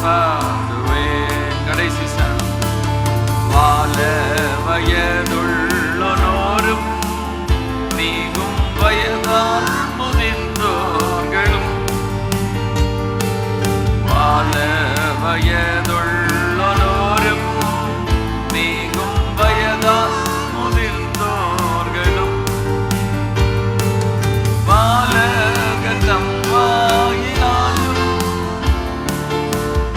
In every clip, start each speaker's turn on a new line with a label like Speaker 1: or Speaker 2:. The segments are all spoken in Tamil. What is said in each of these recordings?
Speaker 1: பாடுவேன். கடைசி சரணம். வாழ வயதுள்ளோரும் நீங்கும் வயதால் முதிர்ந்தோர்களும், வாழ வயதுள்ளோரும் நீங்கும் வயதால் முதிர்ந்தோர்களும், வாழகதம் வாயினாலும்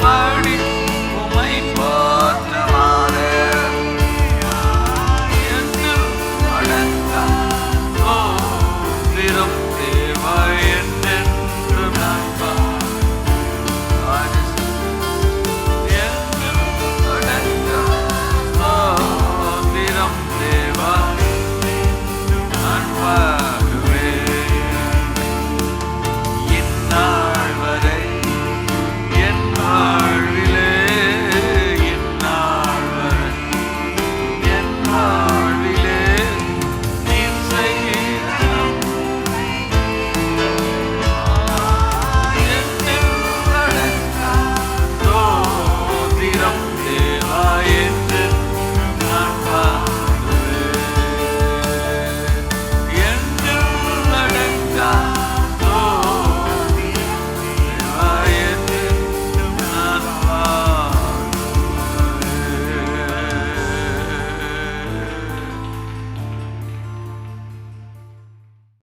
Speaker 1: படி உமை போற்றுவாரே. என்று அடங்கா திரும் தேவா என்றென்று நண்பா.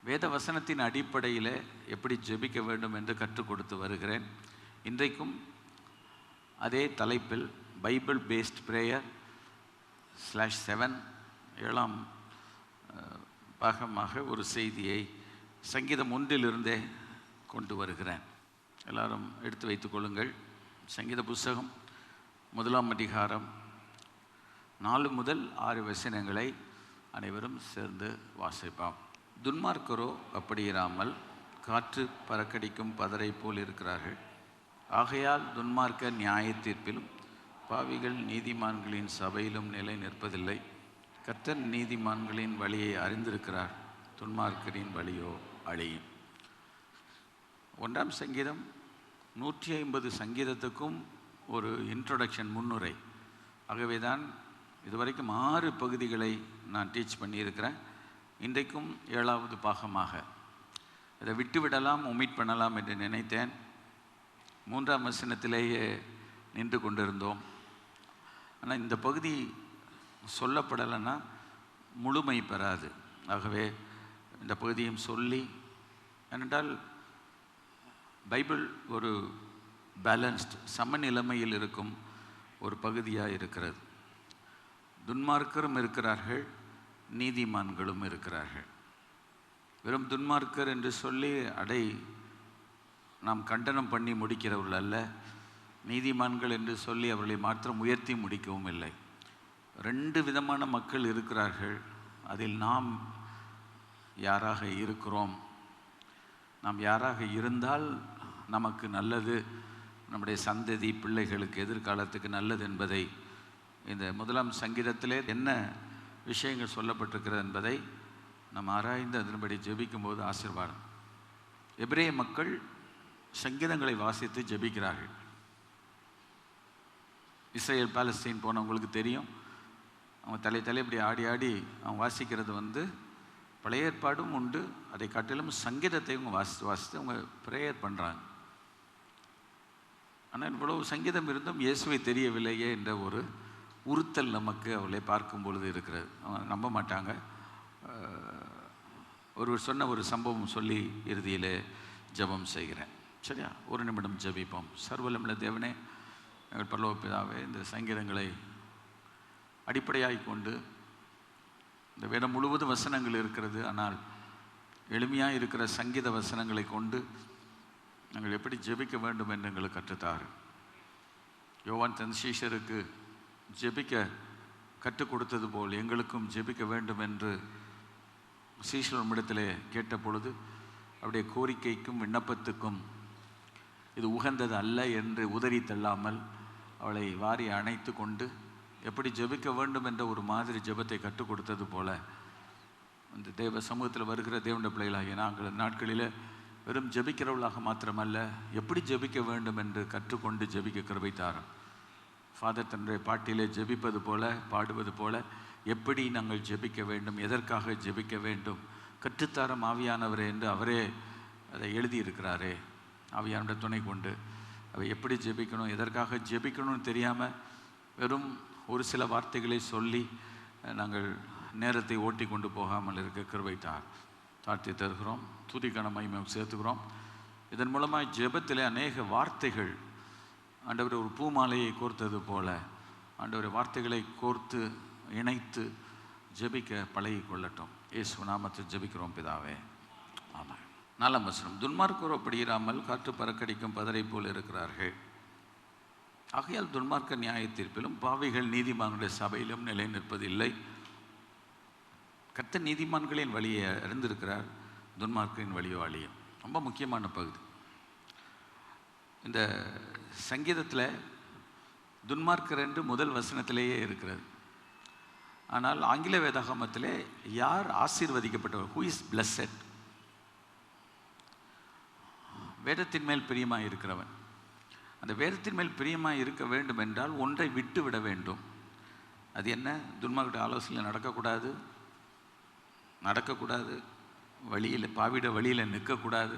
Speaker 1: வேத வசனத்தின் அடிப்படையில் எப்படி ஜெபிக்க வேண்டும் என்று கற்றுக் கொடுத்து வருகிறேன். இன்றைக்கும் அதே தலைப்பில் பைபிள் பேஸ்ட் ப்ரேயர் /7 7ஆம் பாகமாக ஒரு செய்தியை சங்கீதம் 1 கொண்டு வருகிறேன். எல்லாரும் எடுத்து வைத்துக் கொள்ளுங்கள். சங்கீத புஸ்தகம் 1ஆம் அதிகாரம் 4 முதல் 6 வசனங்களை அனைவரும் சேர்ந்து வாசிப்போம். துன்மார்க்கரோ அப்படி இராமல் காற்று பறக்கடிக்கும் பதரை போல் இருக்கிறார்கள். ஆகையால் துன்மார்க்கர் நியாய தீர்ப்பிலும் பாவிகள் நீதிமான்களின் சபையிலும் நிலை நிற்பதில்லை. கர்த்தர் நீதிமான்களின் வழியை அறிந்திருக்கிறார், துன்மார்க்கரின் வழியோ அழியும். 1ஆம் சங்கீதம் 150 சங்கீதத்துக்கும் ஒரு இன்ட்ரோடக்ஷன், முன்னுரை. ஆகவே தான் இதுவரைக்கும் 6 பகுதிகளை நான் டீச் பண்ணியிருக்கிறேன். இன்றைக்கும் 7ஆவது பாகமாக இதை விட்டுவிடலாம், ஒமிட் பண்ணலாம் என்று நினைத்தேன். 3ஆம் வசனத்திலேயே நின்று கொண்டிருந்தோம். ஆனால் இந்த பகுதி சொல்லப்படலைன்னா முழுமை பெறாது. ஆகவே இந்த பகுதியும் சொல்லி, ஏனென்றால் பைபிள் ஒரு பேலன்ஸ்ட், சமநிலைமையில் இருக்கும் ஒரு பகுதியாக இருக்கிறது. துன்மார்க்கரும் இருக்கிறார்கள், நீதிமான்களும் இருக்கிறார்கள். வெறும் துன்மார்க்கர் என்று சொல்லி நாம் கண்டனம் பண்ணி முடிக்கிறவர்கள் அல்ல. நீதிமான்கள் என்று சொல்லி அவர்களை மாத்திரம் உயர்த்தி முடிக்கவும் இல்லை. 2 விதமான மக்கள் இருக்கிறார்கள். அதில் நாம் யாராக இருக்கிறோம், நாம் யாராக இருந்தால் நமக்கு நல்லது, நம்முடைய சந்ததி பிள்ளைகளுக்கு எதிர்காலத்துக்கு நல்லது என்பதை இந்த 1ஆம் சங்கீதத்திலே என்ன விஷயங்கள் சொல்லப்பட்டிருக்கிறது என்பதை நாம் ஆராய்ந்து அதன்படி ஜெபிக்கும்போது ஆசீர்வாதம். எபிரேய மக்கள் சங்கீதங்களை வாசித்து ஜெபிக்கிறார்கள். இஸ்ரேல் பாலஸ்தீன் போனவங்களுக்கு தெரியும். அவங்க தலை இப்படி ஆடி ஆடி அவங்க வாசிக்கிறது பழைய ஏற்பாடும் உண்டு. அதை காட்டிலும் சங்கீதத்தை அவங்க வாசித்து அவங்க ப்ரேயர் பண்ணுறாங்க. ஆனால் இவ்வளவு சங்கீதம் இருந்தும் இயேசுவை தெரியவில்லையே என்ற ஒரு உறுத்தல் நமக்கு அவளை பார்க்கும் பொழுது இருக்கிறது. அவங்க நம்ப மாட்டாங்க. ஒருவர் சொன்ன ஒரு சம்பவம் சொல்லி இறுதியில் ஜெபம் செய்கிறேன். சரியா? ஒரு நிமிடம் ஜெபிப்போம். சர்வவல்லமையுள்ள தேவனே, எங்கள் பரலோக பிதாவே, இந்த சங்கீதங்களை அடிப்படையாக கொண்டு இந்த வேதம் முழுவதும் வசனங்கள் இருக்கிறது. ஆனால் எளிமையாக இருக்கிற சங்கீத வசனங்களை கொண்டு நாங்கள் எப்படி ஜெபிக்க வேண்டும் என்று எங்களுக்கு கற்றுத்தாரு. யோவான் தன் சீஷருக்கு ஜெபிக்க கற்றுக் கொடுத்தது போல் எங்களுக்கும் ஜெபிக்க வேண்டும் என்று சீஷரிடத்திலே கேட்ட பொழுது அவருடைய கோரிக்கைக்கும் விண்ணப்பத்துக்கும் இது உகந்தது அல்ல என்று உதறி தள்ளாமல் அவளை வாரி அணைத்து கொண்டு எப்படி ஜெபிக்க வேண்டும் என்ற ஒரு மாதிரி ஜெபத்தை கற்றுக் கொடுத்தது போல இந்த தேவ சமூகத்தில் வருகிற தேவனுடைய பிள்ளைகளாகிய நாங்கள் நாட்களில் வெறும் ஜெபிக்கிறவர்களாக மாத்திரமல்ல, எப்படி ஜெபிக்க வேண்டும் என்று கற்றுக்கொண்டு ஜெபிக்க கிருபை தாரும். ஃபாதர் தன்னுடைய பாட்டிலே ஜெபிப்பது போல, பாடுவது போல எப்படி நாங்கள் ஜெபிக்க வேண்டும், எதற்காக ஜெபிக்க வேண்டும் கற்றுத்தாரம் ஆவியானவரே என்று அவரே அதை எழுதியிருக்கிறாரே. ஆவியானோட துணை கொண்டு அவை எப்படி ஜெபிக்கணும், எதற்காக ஜெபிக்கணும்னு தெரியாமல் வெறும் ஒரு சில வார்த்தைகளை சொல்லி நாங்கள் நேரத்தை ஓட்டி கொண்டு போகாமல் இருக்க கிருபை தாழ்த்தி தருகிறோம். துதிக்கான மகிமை சேர்த்துக்கிறோம். இதன் மூலமாக ஜெபத்தில் அநேக வார்த்தைகள் ஆண்டவர் ஒரு பூமாலையை கோர்த்தது போல ஆண்டவர் வார்த்தைகளை கோர்த்து இணைத்து ஜெபிக்க பழகி கொள்ளட்டும். இயேசு நாமத்தில் ஜெபிக்கிறோம் பிதாவே, ஆமாம். 4ஆம் வசனம், துன்மார்க்கரோ படியிராமல் காற்று பறக்கடிக்கும் பதரை போல் இருக்கிறார்கள். ஆகையால் துன்மார்க்க நியாய தீர்ப்பிலும் பாவிகள் நீதிமான்களுடைய சபையிலும் நிலை நிற்பதில்லை. கர்த்தர் நீதிமான்களின் வழியை அறிந்திருக்கிறார், துன்மார்க்கின் வழியோ அழியும். ரொம்ப முக்கியமான பகுதி. இந்த சங்கீதத்தில் துன்மார்க்கர் என்று முதல் வசனத்திலேயே இருக்கிறது. ஆனால் ஆங்கில வேதாகமத்திலே யார் ஆசீர்வதிக்கப்பட்டவர், ஹூ இஸ் பிளஸட், வேதத்தின் மேல் பிரியமாக இருக்கிறவன். அந்த வேதத்தின் மேல் பிரியமாக இருக்க வேண்டும் என்றால் ஒன்றை விட்டு விட வேண்டும். அது என்ன? துன்மார்க்கருடைய ஆலோசனையில் நடக்கக்கூடாது, வழியில் பாவிட வழியில் நிற்கக்கூடாது,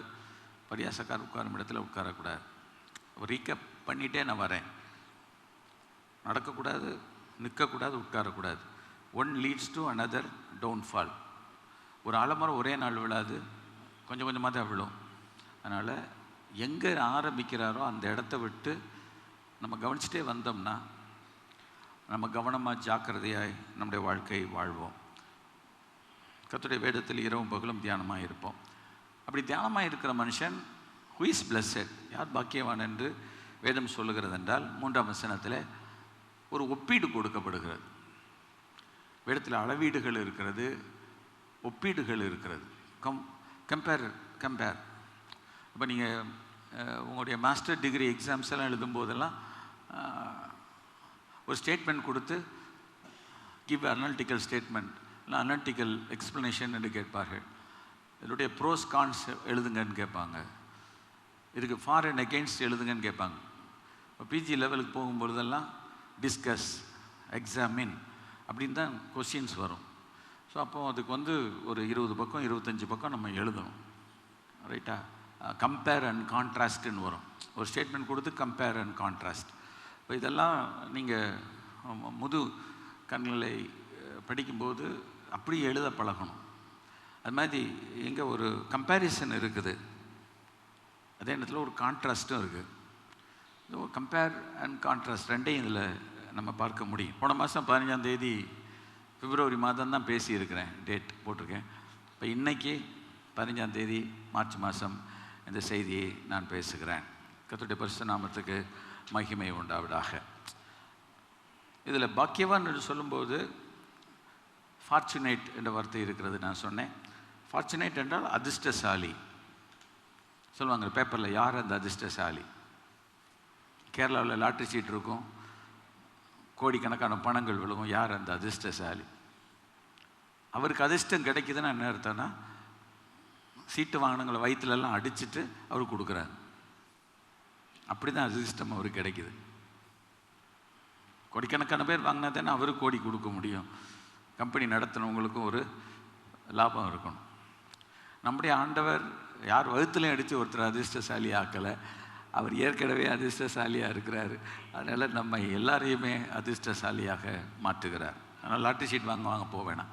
Speaker 1: பரியாசக்கார உட்காரும் இடத்துல உட்காரக்கூடாது. ரீக்கப் பண்ணிகிட்டே நான் வரேன். நடக்கக்கூடாது, நிற்கக்கூடாது, உட்காரக்கூடாது. One leads to another downfall. ஒரு ஆலமரம் ஒரே நாள் விழாது, கொஞ்சம் கொஞ்சமாக தான் விழும். அதனால் எங்கே ஆரம்பிக்கிறாரோ அந்த இடத்த விட்டு நம்ம கவனிச்சுட்டே வந்தோம்னா நம்ம கவனமாக ஜாக்கிரதையாய் நம்முடைய வாழ்க்கையை வாழ்வோம். கர்த்தருடைய வேதத்தில் இரவும் பகலும் தியானமாக இருப்போம். அப்படி தியானமாக இருக்கிற மனுஷன் ஹூ இஸ் பிளஸட், யார் பாக்கியவான் என்று வேதம் சொல்லுகிறது என்றால் 3ஆம் வசனத்தில் ஒரு ஒப்பீடு கொடுக்கப்படுகிறது. வேதத்தில் அளவீடுகள் இருக்கிறது, ஒப்பீடுகள் இருக்கிறது. கம்பேர். இப்போ நீங்கள் உங்களுடைய மாஸ்டர் டிகிரி எக்ஸாம்ஸ் எல்லாம் எழுதும்போதெல்லாம் ஒரு ஸ்டேட்மெண்ட் கொடுத்து கிவ் அனலிட்டிக்கல் ஸ்டேட்மெண்ட் இல்லை அனலிட்டிக்கல் எக்ஸ்ப்ளனேஷன் என்று கேட்பார்கள். இதனுடைய ப்ரோஸ் கான்ஸ் எழுதுங்கன்னு கேட்பாங்க. இதுக்கு ஃபார் அண்ட் அகெயின்ஸ்ட் எழுதுங்கன்னு கேட்பாங்க. இப்போ பிஜி லெவலுக்கு போகும்பொழுதெல்லாம் டிஸ்கஸ், எக்ஸாமின் அப்படின்னு தான் கொஸ்டின்ஸ் வரும். ஸோ அப்போது அதுக்கு ஒரு 20 பக்கம் 25 பக்கம் நம்ம எழுதணும். ரைட்டா? கம்பேர் அண்ட் கான்ட்ராஸ்ட்டுன்னு வரும். ஒரு ஸ்டேட்மெண்ட் கொடுத்து கம்பேர் அண்ட் கான்ட்ராஸ்ட். இப்போ இதெல்லாம் நீங்கள் முது கண்களை படிக்கும்போது அப்படி எழுத பழகணும். அது மாதிரி எங்கே ஒரு கம்பேரிசன் இருக்குது, அதே நேரத்தில் ஒரு கான்ட்ராஸ்ட்டும் இருக்குது. ஒரு கம்பேர் அண்ட் கான்ட்ராஸ்ட் ரெண்டையும் இதில் நம்ம பார்க்க முடியும். போன மாதம் 15ஆம் தேதி பிப்ரவரி மாதம் தான் பேசியிருக்கிறேன், டேட் போட்டிருக்கேன். இப்போ இன்றைக்கி 15ஆம் தேதி மார்ச் மாதம் இந்த செய்தியை நான் பேசுகிறேன். கர்த்தருடைய பரிசுத்த நாமத்துக்கு மகிமை உண்டாவதாக. இதில் பாக்கியவான் என்று சொல்லும்போது ஃபார்ச்சுனேட் என்ற வார்த்தை இருக்கிறது. நான் சொன்னேன் ஃபார்ச்சுனேட் என்றால் அதிர்ஷ்டசாலி சொல்லுவாங்க பேப்பரில். யார் அந்த அதிர்ஷ்டசாலி? கேரளாவில் லாட்ரி சீட் இருக்கும், கோடிக்கணக்கான பணங்கள் விழுகும். யார் அந்த அதிர்ஷ்டசாலி? அவருக்கு அதிர்ஷ்டம் கிடைக்குதுன்னா என்ன அர்த்தம்னா, சீட்டு வாங்கினவங்களை வயிற்றுலலாம் அடிச்சுட்டு அவர் கொடுக்குறாரு. அப்படி தான் அதிர்ஷ்டம் அவருக்கு கிடைக்குது. கோடிக்கணக்கான பேர் வாங்கினா தானே அவருக்கு கோடி கொடுக்க முடியும். கம்பெனி நடத்தினவங்களுக்கும் ஒரு லாபம் இருக்கணும். நம்முடைய ஆண்டவர் யார் வயிற்றுலையும் அடித்து ஒருத்தர் அதிர்ஷ்டசாலி ஆக்கலை, அவர் ஏற்கனவே அதிர்ஷ்டசாலியாக இருக்கிறார். அதனால் நம்ம எல்லாரையுமே அதிர்ஷ்டசாலியாக மாற்றுகிறார். அதனால் லாட்ரி சீட் வாங்க போக வேணாம்.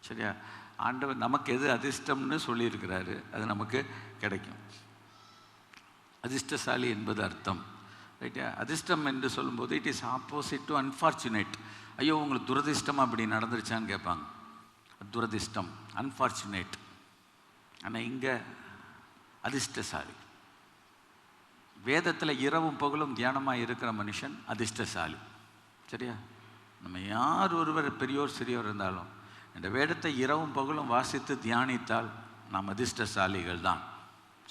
Speaker 1: சரியா? ஆண்டவர் நமக்கு எது அதிர்ஷ்டம்னு சொல்லியிருக்கிறாரு, அது நமக்கு கிடைக்கும். அதிர்ஷ்டசாலி என்பது அர்த்தம். ரைட்டா? அதிர்ஷ்டம் என்று சொல்லும்போது it is opposite to unfortunate. ஐயோ உங்களுக்கு துரதிர்ஷ்டமாக அப்படி நடந்துருச்சான்னு கேட்பாங்க. துரதிர்ஷ்டம், அன்ஃபார்ச்சுனேட். ஆனால் இங்கே அதிர்ஷ்டசாலி. வேதத்தில் இரவும் பகலும் தியானமாக இருக்கிற மனுஷன் அதிர்ஷ்டசாலி. சரியா? நம்ம யார் ஒருவர் பெரியோர் சிறியோர் இருந்தாலும் இந்த வேதத்தை இரவும் பகலும் வாசித்து தியானித்தால் நாம் அதிர்ஷ்டசாலிகள் தான்.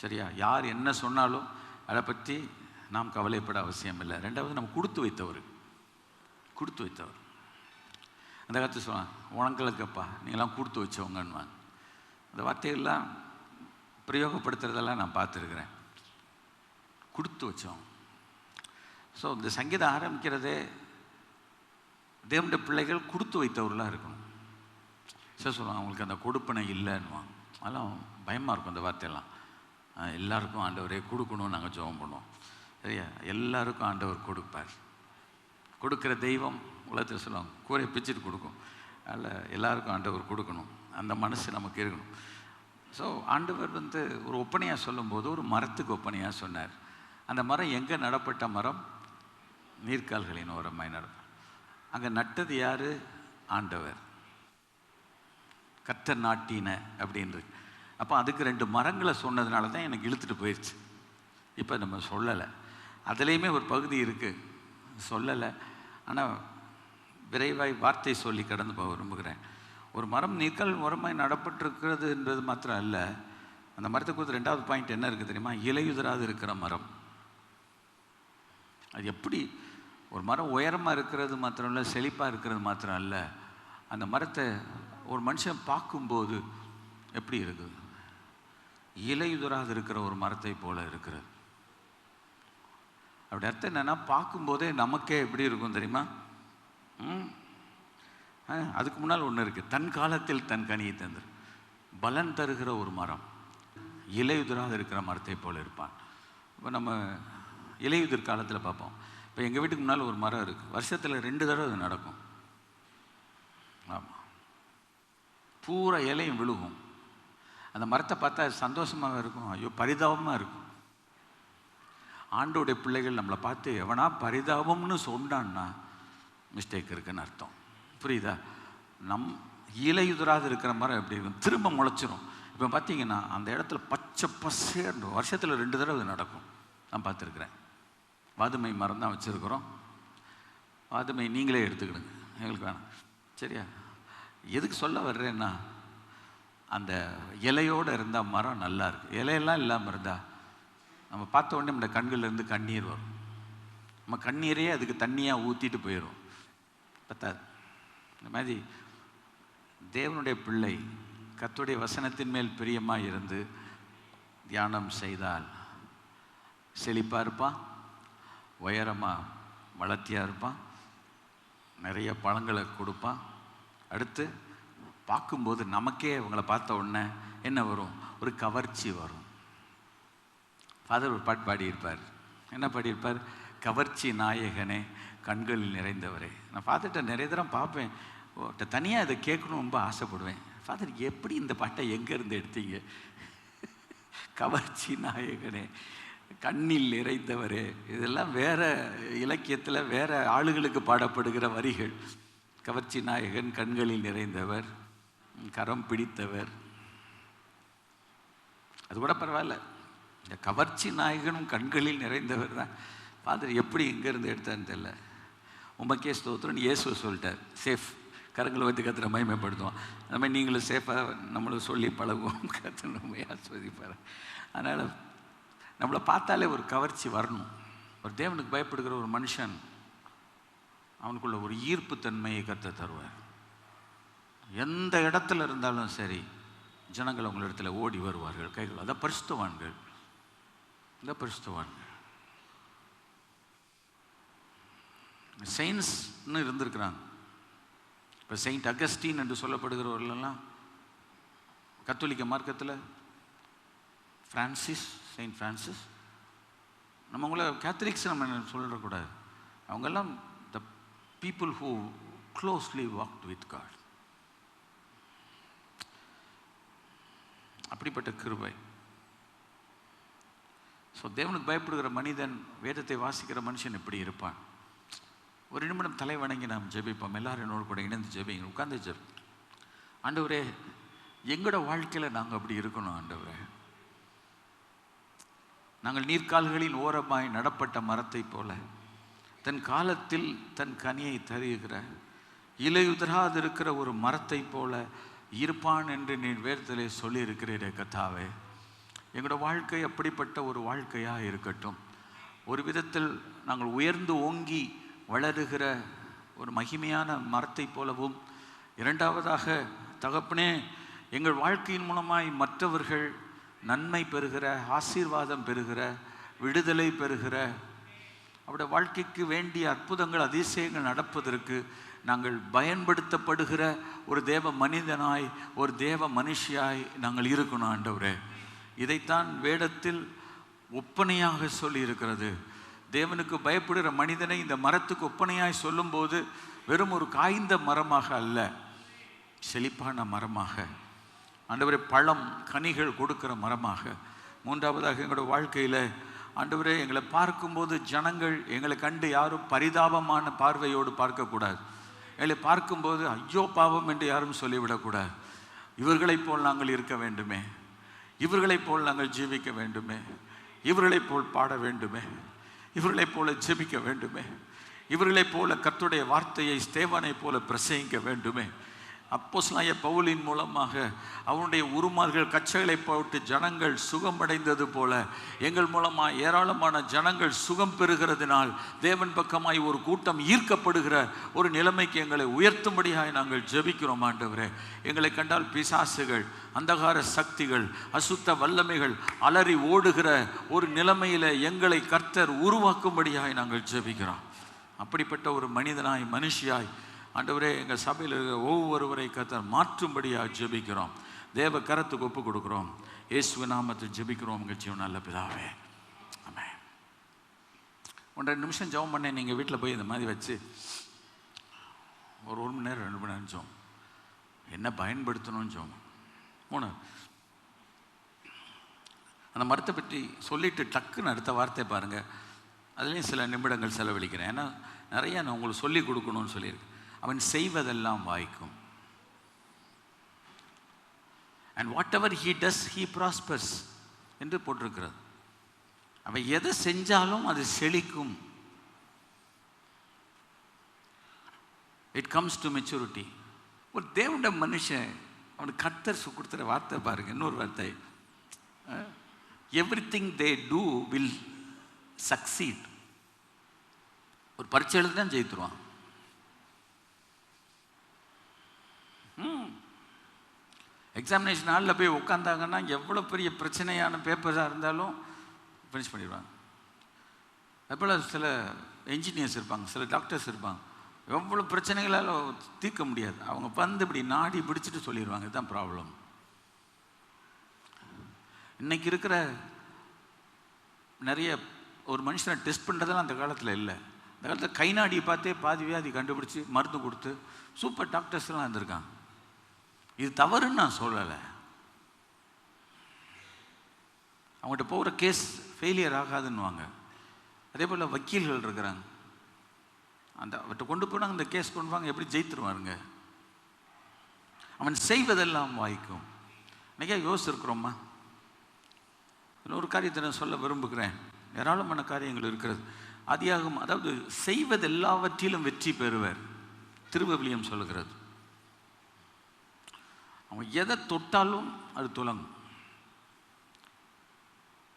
Speaker 1: சரியா? யார் என்ன சொன்னாலும் அதை பற்றி நாம் கவலைப்பட அவசியம் இல்லை. ரெண்டாவது நம்ம கொடுத்து வைத்தவர். அந்த காலத்து சொல்லுவாங்க, உனங்களுக்கப்பா நீங்களாம் கொடுத்து வச்சவங்கன்னுவாங்க. அந்த வார்த்தைகள்லாம் பிரயோகப்படுத்துறதெல்லாம் நான் பார்த்துருக்குறேன். கொடுத்து வச்சோம். ஸோ இந்த சங்கீதம் ஆரம்பிக்கிறதே தேவனுடைய பிள்ளைகள் கொடுத்து வைத்தவர்களாக இருக்கணும். சார் சொல்லுவாங்க அவங்களுக்கு அந்த கொடுப்பனை இல்லைன்னுவாங்க. அதெல்லாம் பயமாக இருக்கும் அந்த வார்த்தையெல்லாம். எல்லாருக்கும் ஆண்டவரே கொடுக்கணும்னு நாங்கள் ஜெபம் பண்ணுவோம். சரியா? எல்லாருக்கும் ஆண்டவர் கொடுப்பார். கொடுக்குற தெய்வம் உலகத்தில் சொல்லுவாங்க கூரை பிச்சுட்டு கொடுக்கும். அதில் எல்லாருக்கும் ஆண்டவர் கொடுக்கணும், அந்த மனசு நமக்கு இருக்கணும். ஸோ ஆண்டவர் ஒரு ஒப்பனையாக சொல்லும்போது ஒரு மரத்துக்கு ஒப்பனையாக சொன்னார். அந்த மரம் எங்கே நடப்பட்ட மரம்? நீர்க்கால்களின் ஓரமாய் நடப்ப. அங்கே நட்டது யார்? ஆண்டவர். கர்த்தர் நாட்டின அப்படின்றது. அப்போ அதுக்கு 2 மரங்களை சொன்னதுனால தான் எனக்கு இழுத்துட்டு போயிடுச்சு. இப்போ நம்ம சொல்லலை, அதுலேயுமே ஒரு பகுதி இருக்குது சொல்லலை. ஆனால் விரைவாய் வார்த்தை சொல்லி கடந்து போக விரும்புகிறேன். ஒரு மரம் நீர்க்கால் உரமாய் நடப்பட்டிருக்கிறதுன்றது மாத்திரம் அல்ல, அந்த மரத்துக்கு 2வது பாயிண்ட் என்ன இருக்குது தெரியுமா? இலையுதிராது இருக்கிற மரம். அது எப்படி ஒரு மரம் உயரமாக இருக்கிறது மாத்திரம் இல்லை, செழிப்பாக இருக்கிறது மாத்திரம் அல்ல, அந்த மரத்தை ஒரு மனுஷன் பார்க்கும்போது எப்படி இருக்குது? இலையுதிராது இருக்கிற ஒரு மரத்தை போல இருக்கிறது. அப்படி அர்த்தம் என்னென்னா, பார்க்கும்போதே நமக்கே எப்படி இருக்கும் தெரியுமா? அதுக்கு முன்னால் ஒன்று இருக்குது, தன் காலத்தில் தன் கனியை தந்து பலன் தருகிற ஒரு மரம். இலையுதிராது இருக்கிற மரத்தை போல இருப்பான். இப்போ நம்ம இலையுதிர் காலத்தில் பார்ப்போம். இப்போ எங்கள் வீட்டுக்கு முன்னால் ஒரு மரம் இருக்குது, வருஷத்தில் 2 தடவை அது நடக்கும். ஆமாம், பூரா இலையும் விழுகும். அந்த மரத்தை பார்த்தா சந்தோஷமாக இருக்கும், ஐயோ பரிதாபமாக இருக்கும். ஆண்டோடைய பிள்ளைகள் நம்மளை பார்த்து எவனா பரிதாபம்னு சொன்னான்னா மிஸ்டேக் இருக்குன்னு அர்த்தம். புரியுதா? இலையுதிராது இருக்கிற மரம் எப்படி இருக்கும்? திரும்ப முளைச்சிரும். இப்போ பார்த்தீங்கன்னா அந்த இடத்துல பச்சை பசேன்னு வருஷத்தில் 2 தடவை நடக்கும். நான் பார்த்துருக்குறேன். வாதுமை மரம் தான் வச்சுருக்குறோம். வாதுமை நீங்களே எடுத்துக்கிடுங்க, எங்களுக்கு வேணாம். சரியா? எதுக்கு சொல்ல வர்றேன்னா, அந்த இலையோடு இருந்தால் மரம் நல்லா இருக்குது. இலையெல்லாம் இல்லாமல் இருந்தால் நம்ம பார்த்த உடனே நம்ம கண்கள்லேருந்து கண்ணீர் வரும். நம்ம கண்ணீரையே அதுக்கு தண்ணியாக ஊற்றிட்டு போயிடும். பத்தாது. இந்த மாதிரி தேவனுடைய பிள்ளை கர்த்தருடைய வசனத்தின் மேல் பிரியமாக இருந்து தியானம் செய்தால் செழிப்பாக இருப்பான், உயரமாக வளர்த்தியாக இருப்பான், நிறைய பழங்களை கொடுப்பான். அடுத்து பார்க்கும்போது நமக்கே அவங்கள பார்த்த உடனே என்ன வரும்? ஒரு கவர்ச்சி வரும். ஃபாதர் ஒரு பாட்டு பாடியிருப்பார். என்ன பாடியிருப்பார்? கவர்ச்சி நாயகனே கண்களில் நிறைந்தவரே. நான் ஃபாதர்கிட்ட நிறைய தரம் பார்ப்பேன், தனியாக இதை கேட்கணும் ரொம்ப ஆசைப்படுவேன். ஃபாதர் எப்படி இந்த பாட்டை எங்கேருந்து எடுத்தீங்க? கவர்ச்சி நாயகனே கண்ணில் நிறைந்தவரே, இதெல்லாம் வேற இலக்கியத்தில் வேற ஆளுகளுக்கு பாடப்படுகிற வரிகள். கவர்ச்சி நாயகன் கண்களில் நிறைந்தவர், கரம் பிடித்தவர், அது கூட பரவாயில்ல. இந்த கவர்ச்சி நாயகனும் கண்களில் நிறைந்தவர் தான். ஃபாதர் எப்படி எங்கேருந்து எடுத்தான்னு தெரியல. உமக்கே ஸ்தோத்திரம்னு இயேசு சொல்லிட்டார். சேஃப், கரங்களை வைத்து கத்திர மகிமைப்படுத்துவோம். அந்த மாதிரி நீங்களும் சேஃபாக நம்மளும் சொல்லி பழகுவோம். கத்திர நம்ம ஆஸ்வதிப்பார். அதனால் நம்மளை பார்த்தாலே ஒரு கவர்ச்சி வரணும். ஒரு தேவனுக்கு பயப்படுகிற ஒரு மனுஷன், அவனுக்குள்ள ஒரு ஈர்ப்பு தன்மையை கத்த தருவார். எந்த இடத்துல இருந்தாலும் சரி, ஜனங்கள் அவங்களிடத்தில் ஓடி வருவார்கள், கைகள். அதான் பரிசுத்தவான்கள். இந்த பரிசுத்தவான்கள் செயின்ஸ்ன்னு இருந்திருக்கிறாங்க. இப்போ செயின்ட் அகஸ்டின் என்று சொல்லப்படுகிறவர்களெல்லாம் கத்தோலிக்க மார்க்கத்தில் ஃப்ரான்சிஸ், செயின்ட் ஃப்ரான்சிஸ். நம்ம அவங்கள கேத்தலிக்ஸ் நம்ம சொல்லக்கூடாது. அவங்கெல்லாம் the people who closely walked with God. அப்படிப்பட்ட கிருபை. ஸோ தேவனுக்கு பயப்படுகிற மனிதன், வேதத்தை வாசிக்கிற மனுஷன் எப்படி இருப்பான்? ஒரு நிமிடம் தலை வணங்கி நாம் ஜெபிப்போம். எல்லாரும் என்னோடு கூட இணைந்து ஜெபிங்க. உட்கார்ந்து ஜெபி. ஆண்டவரே, எங்களோட வாழ்க்கையில் நாங்கள் அப்படி இருக்கணும். ஆண்டவரே, நாங்கள் நீர்க்கால்களின் ஓரமாய் நடப்பட்ட மரத்தை போல தன் காலத்தில் தன் கனியை தருகிற இலையுதிராது இருக்கிற ஒரு மரத்தை போல இருப்பான் என்று நீ வேதத்திலே சொல்லி இருக்கிறீரே கர்த்தாவே. எங்களோட வாழ்க்கை அப்படிப்பட்ட ஒரு வாழ்க்கையாக இருக்கட்டும். ஒரு விதத்தில் நாங்கள் உயர்ந்து ஓங்கி வளருகிற ஒரு மகிமையான மரத்தை போலவும், இரண்டாவதாக தகப்பனே, எங்கள் வாழ்க்கையின் மூலமாய் மற்றவர்கள் நன்மை பெறுகிற, ஆசீர்வாதம் பெறுகிற, விடுதலை பெறுகிற, அவருடைய வாழ்க்கைக்கு வேண்டிய அற்புதங்கள் அதிசயங்கள் நடப்பதற்கு நாங்கள் பயன்படுத்தப்படுகிற ஒரு தேவ மனிதனாய், ஒரு தேவ மனுஷியாய் நாங்கள் இருக்கணும் ஆண்டவரே. இதைத்தான் வேதத்தில் ஒப்பனையாக சொல்லி இருக்கிறது. தேவனுக்கு பயப்படுகிற மனிதனை இந்த மரத்துக்கு ஒப்பனையாய் சொல்லும்போது வெறும் ஒரு காய்ந்த மரமாக அல்ல, செழிப்பான மரமாக, ஆண்டவரே பழம் கனிகள் கொடுக்கிற மரமாக. மூன்றாவதாக எங்களோட வாழ்க்கையில் ஆண்டவரே எங்களை பார்க்கும்போது ஜனங்கள் எங்களை கண்டு யாரும் பரிதாபமான பார்வையோடு பார்க்கக்கூடாது. எங்களை பார்க்கும்போது ஐயோ பாவம் என்று யாரும் சொல்லிவிடக்கூடாது. இவர்களைப் போல் நாங்கள் இருக்க வேண்டுமே, இவர்களைப் போல் நாங்கள் ஜீவிக்க வேண்டுமே, இவர்களைப் போல் பாட வேண்டுமே, இவர்களைப் போல ஜெபிக்க வேண்டுமே, இவர்களைப் போல கர்த்தருடைய வார்த்தையை ஸ்தேவானை போல பிரசங்கிக்க வேண்டுமே. அப்போஸ்தலனாகிய பவுலின் மூலமாக அவனுடைய உருமார்கள் கச்சைகளை போட்டு ஜனங்கள் சுகமடைந்தது போல எங்கள் மூலமாக ஏராளமான ஜனங்கள் சுகம் பெறுகிறதுனால் தேவன் பக்கமாய் ஒரு கூட்டம் ஈர்க்கப்படுகிற ஒரு நிலைமைக்கு எங்களை உயர்த்தும்படியாக நாங்கள் ஜெபிக்கிறோம் ஆண்டவரே. எங்களை கண்டால் பிசாசுகள், அந்தகார சக்திகள், அசுத்த வல்லமைகள் அலறி ஓடுகிற ஒரு நிலைமையில் எங்களை கர்த்தர் உருவாக்கும்படியாக நாங்கள் ஜெபிக்கிறோம். அப்படிப்பட்ட ஒரு மனிதனாய், மனுஷியாய் ஆண்டவரே எங்கள் சபையில் இருக்கிற ஒவ்வொருவரை கர்த்தர் மாற்றும்படியாக ஜெபிக்கிறோம். தேவ கரத்துக்கு ஒப்பு கொடுக்குறோம். இயேசு நாமத்தில் ஜெபிக்கிறோம் எங்கள் ஜீவன் நல்ல பிதாவே, ஆமென். 1-2 நிமிஷம் ஜெபம் பண்ணேன். நீங்கள் வீட்டில் போய் இந்த மாதிரி வச்சு ஒரு 1 மணி நேரம் 2 மணி நேரம் ஜெபம் என்ன பயன்படுத்தணும்னு ஜெபம். 3, அந்த மரத்தை பற்றி சொல்லிட்டு டக்குன்னு அடுத்த வார்த்தை பாருங்கள். அதுலேயும் சில நிமிடங்கள் செலவழிக்கிறேன். ஏன்னா நிறையா நான் உங்களுக்கு சொல்லி கொடுக்கணும்னு சொல்லியிருக்கேன். அவன் செய்வதெல்லாம் வாய்க்கும். And what ever he does he prospers என்று போட்டிருக்கிறது. அவன் எதை செஞ்சாலும் அது செழிக்கும். It comes to maturity. ஒரு தேவனுடைய மனுஷன் அவனுக்கு கர்த்தர் கொடுத்துற வார்த்தை பாருங்க. இன்னொரு வார்த்தை, everything they do will succeed. ஒரு பரீட்சை எழுதி தான் ஜெயித்துருவான். எக்ஸாமினேஷன் ஹாலில் போய் உட்காந்தாங்கன்னா எவ்வளோ பெரிய பிரச்சனையான பேப்பர்ஸாக இருந்தாலும் ஃபினிஷ் பண்ணிடுவாங்க. அதுபோல் சில என்ஜினியர்ஸ் இருப்பாங்க, சில டாக்டர்ஸ் இருப்பாங்க, எவ்வளோ பிரச்சனைகளால் தீர்க்க முடியாது. அவங்க வந்து இப்படி நாடி பிடிச்சிட்டு சொல்லிடுவாங்க, இதுதான் ப்ராப்ளம். இன்றைக்கி இருக்கிற நிறைய ஒரு மனுஷனை டெஸ்ட் பண்ணுறதெல்லாம் அந்த காலத்தில் இல்லை. அந்த காலத்தில் கை நாடியை பார்த்தே பாதி வியாதி கண்டுபிடிச்சி மருந்து கொடுத்து சூப்பர் டாக்டர்ஸ்லாம் இருந்திருக்காங்க. இது தவறுன்னு நான் சொல்லலை. அவங்கள்ட்ட போகிற கேஸ் ஃபெயிலியர் ஆகாதுன்னுவாங்க. அதே போல் வக்கீல்கள் இருக்கிறாங்க, அந்த அவர்கிட்ட கொண்டு போனாங்க, அந்த கேஸ் கொண்டு வாங்க, எப்படி ஜெயித்துருவாருங்க. அவன் செய்வதெல்லாம் வாய்க்கும். இன்றைக்கே யோசிச்சிருக்கிறோம்மா. இன்னொரு காரியத்தை நான் சொல்ல விரும்புகிறேன். ஏராளமான காரியங்கள் இருக்கிறது. ஆதியாகமம், அதாவது செய்வது எல்லாவற்றிலும் வெற்றி பெறுவர் திருவிவிலியம் சொல்லுகிறது. அவன் எதை தொட்டாலும் அது துலங்கும்.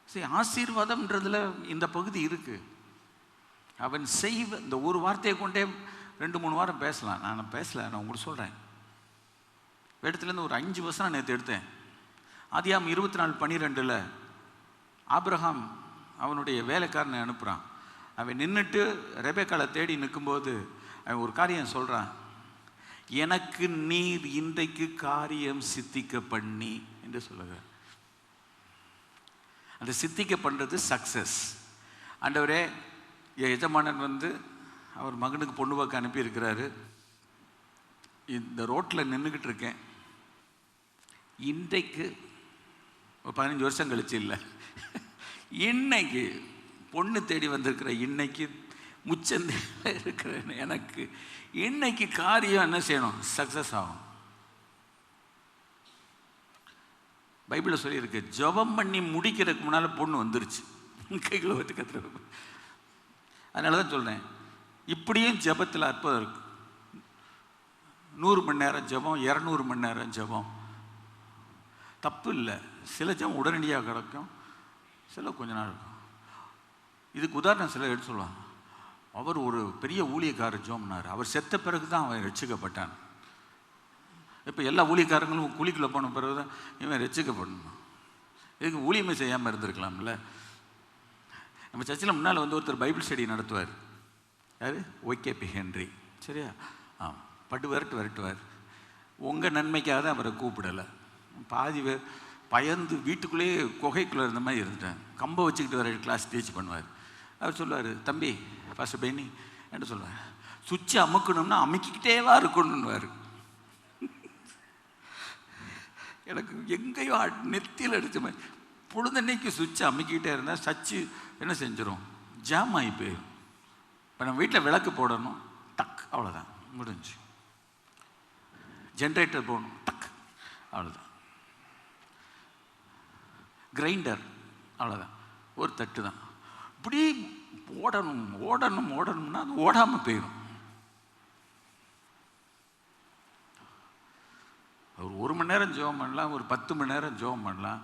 Speaker 1: சரி, ஆசீர்வாதம்ன்றதுல இந்த பகுதி இருக்கு. அவன் இந்த ஒரு வார்த்தையை கொண்டே 2-3 வாரம் பேசலாம். நான் பேசல, நான் உங்களுக்கு சொல்கிறேன். இடத்துலேருந்து ஒரு 5 வருஷம் நேற்று எடுத்தேன். ஆதியாகமம் 24:12 ஆபிரகாம் அவனுடைய வேலைக்காரனை அனுப்புகிறான். அவன் நின்றுட்டு ரெபெக்காளை தேடி நிற்கும்போது அவன் ஒரு காரியம் சொல்கிறான், எனக்கு நீர் இன்றைக்கு காரியம் சித்திக்க பண்ணி என்று சொல்லுகிறார். அந்த சித்திக்க பண்ணுறது சக்ஸஸ். ஆண்டவரே, என் எஜமானன் வந்து அவர் மகனுக்கு பொண்ணு பார்க்க அனுப்பியிருக்கிறாரு. இந்த ரோட்டில் நின்றுக்கிட்டு இருக்கேன். இன்றைக்கு ஒரு 15 வருஷம் கழிச்சு இல்லை, இன்னைக்கு பொண்ணு தேடி வந்திருக்கிற இன்னைக்கு முச்சந்தையில் இருக்கிற எனக்கு இன்னைக்கு காரியம் என்ன செய்யணும்? சக்ஸஸ் ஆகும். பைபிளில் சொல்லியிருக்கு, ஜெபம் பண்ணி முடிக்கிறதுக்கு முன்னால் பொண்ணு வந்துருச்சு கைகளை வச்சு கத்துற. அதனால தான் சொல்கிறேன், இப்படியும் ஜெபத்தில் அற்புதம் இருக்கு. 100 மணி நேரம் ஜெபம், 200 மணி நேரம் ஜெபம் தப்பு இல்லை. சில ஜெபம் உடனடியாக கிடக்கும், சில கொஞ்ச நாள் இருக்கும். இதுக்கு உதாரணம் சில எடுத்து சொல்லுவாங்க. அவர் ஒரு பெரிய ஊழியக்காரர் ஜோம்னார். அவர் செத்த பிறகு தான் அவன் ரட்சிக்கப்பட்டான். இப்போ எல்லா ஊழியக்காரங்களும் குழிக்குள்ளே போன பிறகு தான் இவன் ரட்சிக்கப்படணும். இதுக்கு ஊழியமே செய்யாமல் இருந்திருக்கலாம்ல. நம்ம சர்ச்சில் முன்னால் வந்து ஒருத்தர் பைபிள் ஸ்டடி நடத்துவார். யார்? OKP Henry. சரியா? பட்டு விரட்டுவார். உங்கள் நன்மைக்காக தான் அவரை கூப்பிடலை. பாதி பேர் பயந்து வீட்டுக்குள்ளேயே குகைக்குள்ளே இருந்த மாதிரி இருந்துட்டேன். கம்பை வச்சுக்கிட்டு வர கிளாஸ் டீச் பண்ணுவார். அவர் சொல்லுவார், தம்பி பாஸ்டர் பென்னி என்ன சொல்லுவார், சுவிட்சை அமுக்கணும்னா அமுக்கிக்கிட்டேவா இருக்கணும்னுவார். எனக்கு எங்கேயோ நெத்தியில் அடித்த மாதிரி பொழுதன்னைக்கு சுவிட்சை அமுக்கிக்கிட்டே இருந்தால் சச்சு என்ன செஞ்சிடும், ஜாம் ஆகி போயிடும். இப்போ நம்ம வீட்டில் விளக்கு போடணும், டக் அவ்வளோதான் முடிஞ்சு. ஜென்ரேட்டர் போடணும், டக் அவ்வளோதான். கிரைண்டர் அவ்வளோதான், ஒரு தட்டு தான். இப்படி ஓடணும்னா அது ஓடாமல் போயிடும். ஒரு மணி நேரம் ஜெபம் பண்ணலாம், ஒரு 10 மணி நேரம் ஜெபம் பண்ணலாம்.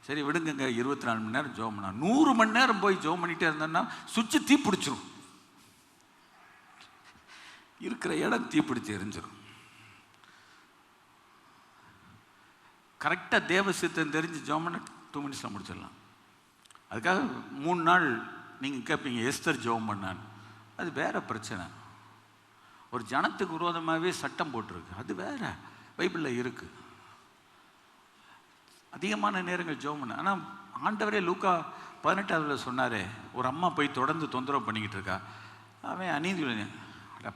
Speaker 1: சரி விடுங்க, 24 மணி நேரம் ஜெபம் பண்ணலாம். 100 மணி நேரம் போய் ஜெபம் பண்ணிகிட்டே இருந்தோன்னா சுவிட்சு தீ பிடிச்சிரும். இருக்கிற இடம் தீ பிடிச்சி எரிஞ்சிடும். கரெக்டாக தேவ சித்தம் தெரிஞ்சு ஜெபம் பண்ண 2 மினிட்ஸில் முடிச்சிடலாம். அதுக்காக 3 நாள் நீங்கள் கேட்பீங்க எஸ்தர் ஜெபம் பண்ணான்னு. அது வேற பிரச்சனை. ஒரு ஜனத்துக்கு விரோதமாகவே சட்டம் போட்டிருக்கு, அது வேற பைபிளில் இருக்குது. அதிகமான நேரங்கள் ஜெபம் பண்ண. ஆனால் ஆண்டவரே லூக்கா 18 சொன்னாரே, ஒரு அம்மா போய் தொடர்ந்து தொந்தரவு பண்ணிக்கிட்டு இருக்கா. அவன் அநீதி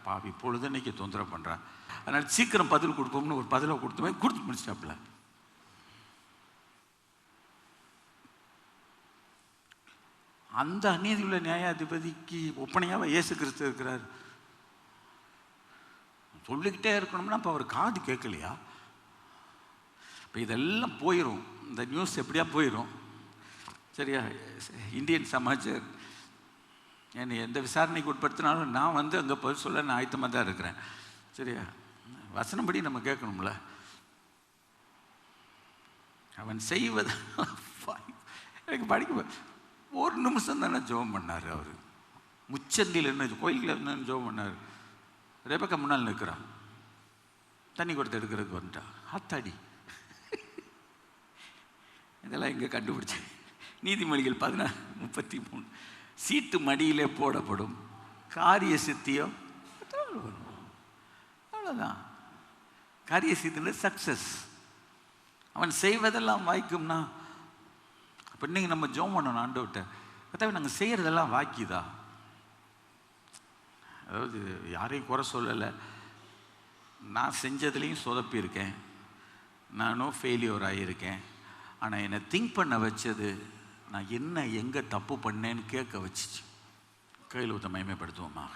Speaker 1: பாவி பொழுதுன்னைக்கு தொந்தரவு பண்ணுறான், அதனால் சீக்கிரம் பதில் கொடுப்போம்னு ஒரு பதிலை கொடுத்து முடிச்சிட்டாப்புல. அந்த அநீதி உள்ள நியாயாதிபதிக்கு ஒப்பனையாக இயேசு கிறிஸ்து இருக்கிறார். சொல்லிக்கிட்டே இருக்கணும்னா இப்போ அவர் காது கேட்கலையா? இப்போ இதெல்லாம் போயிடும், இந்த நியூஸ் எப்படியா போயிடும். சரியா? இந்தியன் சமாச்சார் என்னை எந்த விசாரணைக்கு உட்படுத்தினாலும் நான் வந்து அங்கே பதில் சொல்ல நான் ஆயத்தமாக தான் இருக்கிறேன். சரியா? வசனப்படி நம்ம கேட்கணும்ல. அவன் செய்வது எனக்கு படிக்க 1 நிமிஷம் தானே ஜெபம் பண்ணார். அவர் முச்சந்தியில் என்ன கோயிலில் என்னன்னு ஜெபம் பண்ணார். ரெபக்கா முன்னால் நிற்கிறான், தண்ணி கொடுத்து எடுக்கிறதுக்கு வந்துட்டா. ஆத்தாடி, இதெல்லாம் எங்கே கண்டுபிடிச்சேன்? நீதிமொழிகள் 14:33 சீட்டு மடியிலே போடப்படும், காரிய சித்தியோ அவ்வளோதான். காரிய சித்தியில் சக்சஸ். அவன் செய்வதெல்லாம் வாய்க்கும்னா அப்போ இன்னைக்கு நம்ம ஜெபம் பண்ணணும் ஆண்டவர்கிட்ட, கர்த்தாவே நாங்கள் செய்கிறதெல்லாம் வாக்கிதா? அதாவது யாரையும் குறை சொல்லலை, நான் செஞ்சதுலேயும் சொதப்பியிருக்கேன், நானும் ஃபெயிலியர் ஆகியிருக்கேன். ஆனால் என்னை திங்க் பண்ண வச்சது நான் என்ன எங்கே தப்பு பண்ணேன்னு கேட்க வச்சிச்சு. கையில் ஊற்ற மகிமைப்படுத்துவோமாக.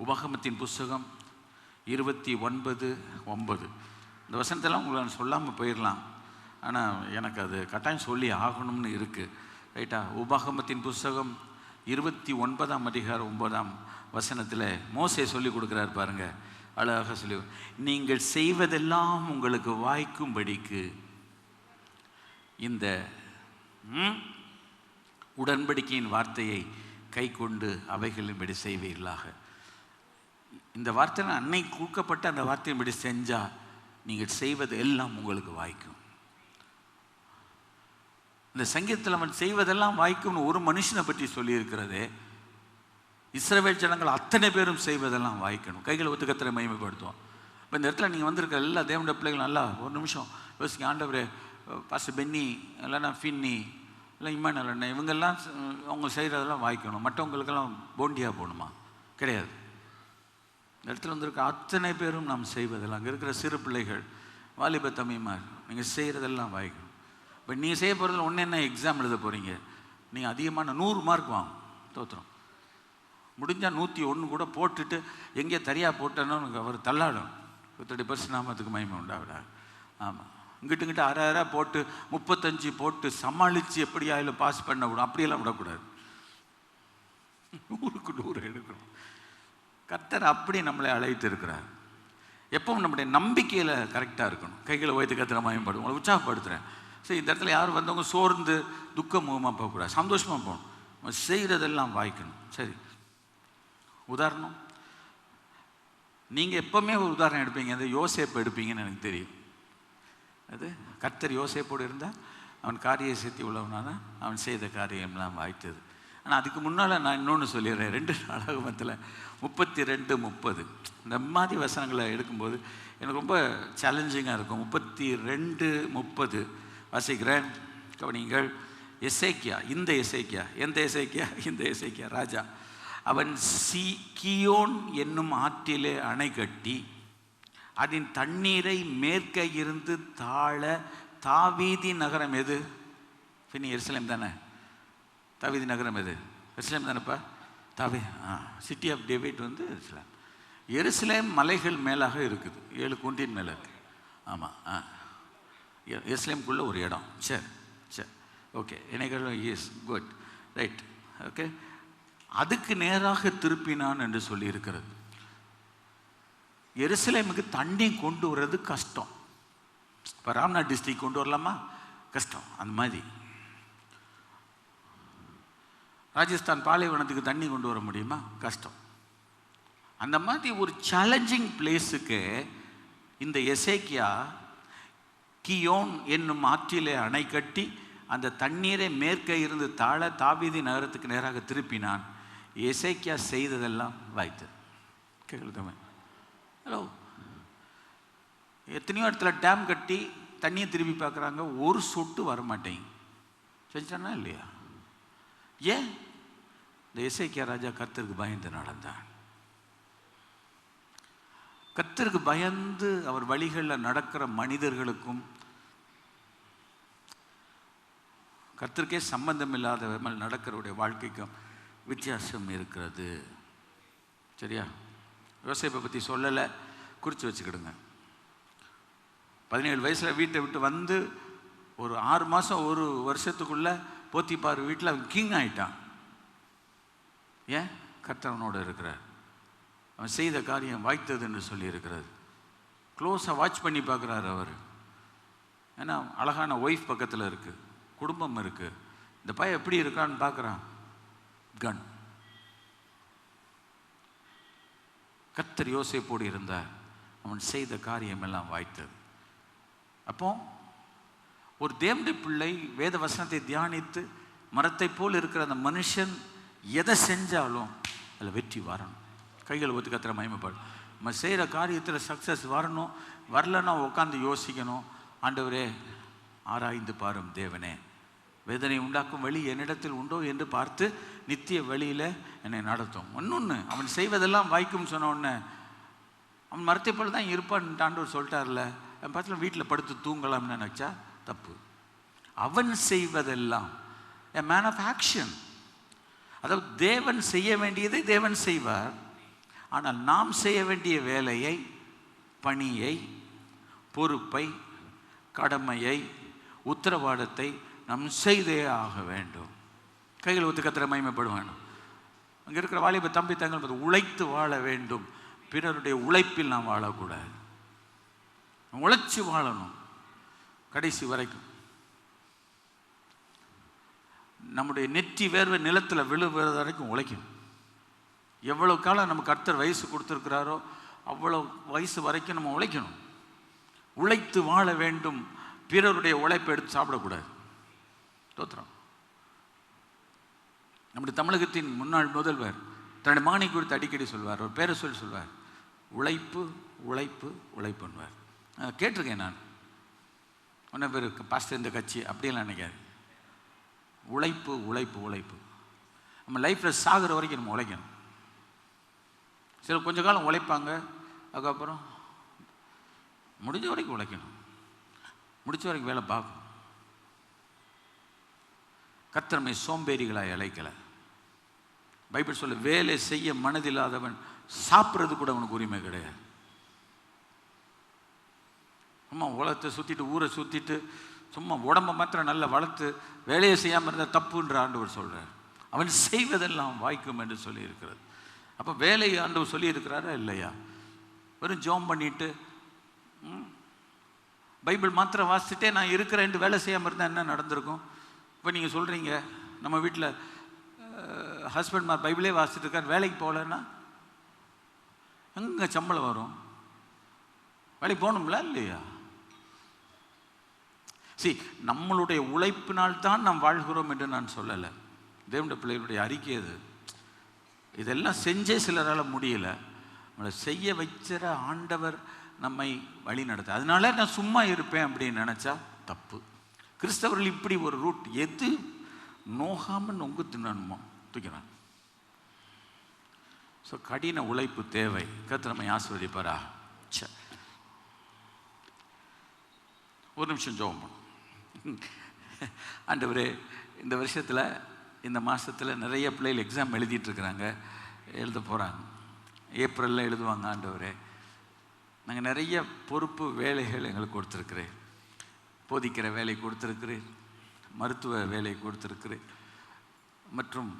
Speaker 1: உபாகமத்தின் புஸ்தகம் 29:9 இந்த வசனத்தெல்லாம் உங்களை நான் சொல்லாமல் போயிடலாம், ஆனால் எனக்கு அது கட்டாயம் சொல்லி ஆகணும்னு இருக்குது. ரைட்டா? உபாகமத்தின் புஸ்தகம் 29:9 மோசே சொல்லி கொடுக்குறாரு பாருங்க, அழகாக சொல்லி, நீங்கள் செய்வதெல்லாம் உங்களுக்கு வாய்க்கும்படிக்கு இந்த உடன்படிக்கையின் வார்த்தையை கை கொண்டு அவைகளின்படி செய்வீர்களாக. இந்த வார்த்தை அன்னைக்கு கொடுக்கப்பட்ட அந்த வார்த்தையின்படி செஞ்சால் நீங்கள் செய்வது எல்லாம் உங்களுக்கு வாய்க்கும். இந்த சங்கீதத்தில் அவன் செய்வதெல்லாம் வாய்க்கும்னு ஒரு மனுஷனை பற்றி சொல்லியிருக்கிறதே, இஸ்ரவேல் ஜனங்கள் அத்தனை பேரும் செய்வதெல்லாம் வாய்க்கணும். கைகளை ஒத்து கர்த்தரை மகிமைப்படுத்துவோம். இப்போ இந்த இடத்துல நீங்கள் வந்திருக்க எல்லா தேவனுடைய பிள்ளைகள் நல்லா ஒரு நிமிஷம் யோசிங்க. ஆண்டவரே, பாஸ்டர் பென்னி இல்லைன்னா ஃபின்னி இல்லை இம்மானுவேல் அண்ணன் இவங்கெல்லாம் அவங்க செய்கிறதெல்லாம் வாய்க்கணும், மற்றவங்களுக்கெல்லாம் போண்டியாக போகணுமா? கிடையாது. இந்த இடத்துல வந்திருக்க அத்தனை பேரும் நாம் செய்வதெல்லாம், அங்கே இருக்கிற சிறு பிள்ளைகள், வாலிப தம்பிமார், நீங்கள் செய்கிறதெல்லாம் வாய்க்கணும். இப்போ நீங்கள் செய்ய போகிறதுல ஒன்று என்ன, எக்ஸாம் எழுத போகிறீங்க, நீங்கள் அதிகமான 100 மார்க் வாங்கும், தோற்றுரும். முடிஞ்சால் 101 கூட போட்டுட்டு எங்கேயோ தனியாக போட்டேன்னு அவர் தள்ளாடும். 30% நாமத்துக்கு மகிமை உண்டாவிடா. ஆமாம், இங்கிட்ட அரை போட்டு 35 போட்டு சமாளித்து எப்படியா இல்லை பாஸ் பண்ண விடும், அப்படியெல்லாம் விடக்கூடாது. 100க்கு 100 எடுக்கணும். கர்த்தர் அப்படி நம்மளை அழைத்து இருக்கிறார். எப்பவும் நம்முடைய நம்பிக்கையில் கரெக்டாக இருக்கணும். கைகளை உயர்த்து கர்த்தரை மகிமைப்படும். உங்களை உற்சாகப்படுத்துகிறேன். சரி, இந்த இடத்துல யாரும் வந்தவங்க சோர்ந்து துக்கமுகமாக போகக்கூடாது, சந்தோஷமாக போகணும். நம்ம செய்கிறதெல்லாம் வாய்க்கணும். சரி, உதாரணம் நீங்கள் எப்போவுமே ஒரு உதாரணம் எடுப்பீங்க, அந்த யோசேப்பு எடுப்பீங்கன்னு எனக்கு தெரியும். அது கர்த்தர் யோசேப்போடு இருந்தால் அவன் காரிய சித்தி உள்ளவனான அவன் செய்த காரியம்லாம் வாய்த்தது. ஆனால் அதுக்கு முன்னால் நான் இன்னொன்று சொல்லிடுறேன். 2 நாளாகமத்தில் 32:30 இந்த மாதிரி வசனங்களை எடுக்கும்போது எனக்கு ரொம்ப சேலஞ்சிங்காக இருக்கும். 32:30 வாசிக்கிறேன், கவனிங்கள். எசேக்கியா, இந்த எசேக்கியா, எந்த எசேக்கியா? இந்த எசேக்கியா ராஜா. அவன் கீயோன் என்னும் ஆற்றிலே அணை கட்டி அதன் தண்ணீரை மேற்கே இருந்து தாழ தாவீதி நகரம் எது? பின்னி எருசலேம் தானே. தாவீதி நகரம் எது? எருசலேம் தானேப்பா. சிட்டி ஆஃப் டேவிட் வந்து எருசலேம். எருசலேம் மலைகள் மேலாக இருக்குது, 7 குன்றின் மேலே இருக்குது. ஆமாம், எருசலேமுக்குள்ளே ஒரு இடம். சரி சரி, ஓகே, எனக்கு இஸ் குட், ரைட், ஓகே. அதுக்கு நேராக திருப்பினான் என்று சொல்லி இருக்கிறது. எருசலேமுக்கு தண்ணி கொண்டு வர்றது கஷ்டம். இப்போ ராம்நாத் டிஸ்ட்ரிக்ட் கொண்டு வரலாமா? கஷ்டம். அந்த மாதிரி ராஜஸ்தான் பாலைவனத்துக்கு தண்ணி கொண்டு வர முடியுமா? கஷ்டம். அந்த மாதிரி ஒரு சேலஞ்சிங் பிளேஸுக்கு இந்த எசேக்கியா கியோன் என்னும் ஆற்றிலே அணை கட்டி அந்த தண்ணீரை மேற்கே இருந்து தாழ தாவீதி நகரத்துக்கு நேராக திருப்பினான். எசேக்கியா செய்ததெல்லாம் வாய்த்தது. கேட்கல? ஹலோ, எத்தனையோ இடத்துல டேம் கட்டி தண்ணியை திருப்பி பார்க்குறாங்க, ஒரு சொட்டு வரமாட்டேங்க. செஞ்சானா இல்லையா? ஏன்? இந்த எசேக்கியா ராஜா கர்த்தருக்கு பயந்து நடந்தான். கர்த்தருக்கு பயந்து அவர் வழிகளில் நடக்கிற மனிதர்களுக்கும் கர்த்தருக்கே சம்பந்தம் இல்லாத நடக்கிறவருடைய வாழ்க்கைக்கும் வித்தியாசம் இருக்கிறது. சரியா? யோசேப்பை பற்றி சொல்லலை, குறித்து வச்சுக்கிடுங்க. 17 வயசில் வீட்டை விட்டு வந்து ஒரு 6 மாதம், ஒரு வருஷத்துக்குள்ளே போத்திபார் வீட்டில் அவன் கிங் ஆகிட்டான். ஏன்? கர்த்தவனோடு இருக்கிறார். அவன் செய்த காரியம் வாய்த்தது என்று சொல்லி இருக்கிறது. க்ளோஸாக வாட்ச் பண்ணி பார்க்குறாரு அவர். ஏன்னா அழகான ஒய்ஃப் பக்கத்தில் இருக்குது, குடும்பம் இருக்குது. இந்த பையன் எப்படி இருக்கான்னு பார்க்குறான். கன். கர்த்தர் யோசேப்போடு இருந்தார். அவன் செய்த காரியம் எல்லாம் வாய்த்தது. அப்போ ஒரு தேவனுடைய பிள்ளை வேத வசனத்தை தியானித்து மரத்தை போல் இருக்கிற அந்த மனுஷன் எதை செஞ்சாலும் அதில் வெற்றி வரணும். கைகளை ஒத்து கத்திர மகிமைப்படும். நம்ம செய்கிற காரியத்தில் சக்ஸஸ் வரணும். வரலன்னா உட்காந்து யோசிக்கணும். ஆண்டவரே, ஆராய்ந்து பாரும் தேவனே, வேதனை உண்டாக்கும் வழி என்னிடத்தில் உண்டோ என்று பார்த்து நித்திய வழியில் என்னை நடத்தும். இன்னொன்று, அவன் செய்வதெல்லாம் வாய்க்கும் சொன்ன உடனே அவன் மரத்தை போல தான் இருப்பான் ஆண்டவர் சொல்லிட்டார்ல. அவன் பார்த்துல வீட்டில் படுத்து தூங்கலாம்னு நினச்சா தப்பு. அவன் செய்வதெல்லாம் a man of action. அதாவது தேவன் செய்ய வேண்டியதை தேவன் செய்வார். ஆனால் நாம் செய்ய வேண்டிய வேலையை, பணியை, பொறுப்பை, கடமையை, உத்தரவாதத்தை நாம் செய்தே ஆக வேண்டும். கைகள் ஒத்து கத்திர மகிமைப்பட வேண்டும். அங்கே இருக்கிற வாலிப தம்பி தங்கள் உழைத்து வாழ வேண்டும். பிறருடைய உழைப்பில் நாம் வாழக்கூடாது. உழைச்சி வாழணும் கடைசி வரைக்கும். நம்முடைய நெற்றி வேர்வை நிலத்தில் விழுவது வரைக்கும் உழைக்கணும். எவ்வளோ காலம் நம்ம கர்த்தர் வயசு கொடுத்துருக்கிறாரோ அவ்வளோ வயசு வரைக்கும் நம்ம உழைக்கணும். உழைத்து வாழ வேண்டும். பிறருடைய உழைப்பை எடுத்து சாப்பிடக்கூடாது. தோத்திரம். நம்முடைய தமிழகத்தின் முன்னாள் முதல்வர் தன்னுடைய மகனை குறித்து அடிக்கடி சொல்வார். ஒரு பேரை சொல்லி சொல்வார், உழைப்பு உழைப்பு உழைப்புன்வார். கேட்டிருக்கேன் நான். ஒன்றும் பேர் பாஸ்டர் இந்த கட்சி அப்படியெல்லாம் நினைக்காது. உழைப்பு உழைப்பு உழைப்பு. நம்ம லைஃப்பில் சாகிற வரைக்கும் நம்ம உழைக்கணும். சில கொஞ்ச காலம் உழைப்பாங்க, அதுக்கப்புறம் முடிஞ்ச வரைக்கும் உழைக்கணும். முடிச்ச வரைக்கும் வேலை பார்க்கணும். கர்த்தர் சோம்பேறிகளாய் அழைக்கலை. பைபிள் சொல்ல, வேலை செய்ய மனதில்லாதவன் சாப்பிட்றது கூட அவனுக்கு உரிமை கிடையாது. சும்மா உலகத்தை சுற்றிட்டு ஊரை சுற்றிட்டு சும்மா உடம்பை மாத்திரம் நல்லா வளர்த்து வேலையை செய்யாமல் இருந்தால் தப்புன்ற ஆண்டவர் சொல்கிறார். அவன் செய்வதெல்லாம் வாய்க்கும் என்று சொல்லி இருக்கிறது. அப்போ வேலை ஆண்டவர் சொல்லி இருக்கிறாரா இல்லையா? வெறும் ஜோம் பண்ணிட்டு பைபிள் மாத்திரம் வாசிச்சுட்டே நான் இருக்கிறேன்ட்டு வேலை செய்யாமல் இருந்தால் என்ன நடந்திருக்கும்? இப்போ நீங்கள் சொல்கிறீங்க நம்ம வீட்டில் ஹஸ்பண்ட் பைபிளே வாசிச்சுட்டு இருக்கார், வேலைக்கு போகலன்னா எங்கே சம்பளம் வரும்? வேலைக்கு போகணும்ல இல்லையா? நம்மளுடைய உழைப்பினால் தான் நாம் வாழ்கிறோம் என்று நான் சொல்லலை. தேவனுடைய பிள்ளைகளுடைய அறிக்கை அது. இதெல்லாம் செஞ்சே சிலரால் முடியலை. நம்மளை செய்ய வைக்கிற ஆண்டவர் நம்மை வழி நடத்த. அதனால நான் சும்மா இருப்பேன் அப்படின்னு நினச்சா தப்பு. கிறிஸ்தவர்கள் இப்படி ஒரு ரூட், எது நோகாமல் நொங்கு தின்னணுமோ தூக்கிறான். ஸோ கடின உழைப்பு தேவை. கர்த்தர் நம்மை ஆசீர்வதிப்பாரா? ஒரு நிமிஷம் ஜெபம் பண்ணும். ஆண்டவரே, இந்த வருஷத்தில் இந்த மாதத்தில் நிறைய பிள்ளைகள் எக்ஸாம் எழுதிட்டுருக்குறாங்க, எழுத போகிறாங்க, ஏப்ரலில் எழுதுவாங்க. ஆண்டவரே, நாங்கள் நிறைய பொறுப்பு வேலைகள் எங்களுக்கு கொடுத்துருக்குறேன். போதிக்கிற வேலை கொடுத்துருக்குறேன், மருத்துவ வேலை கொடுத்துருக்குறேன், மற்றும்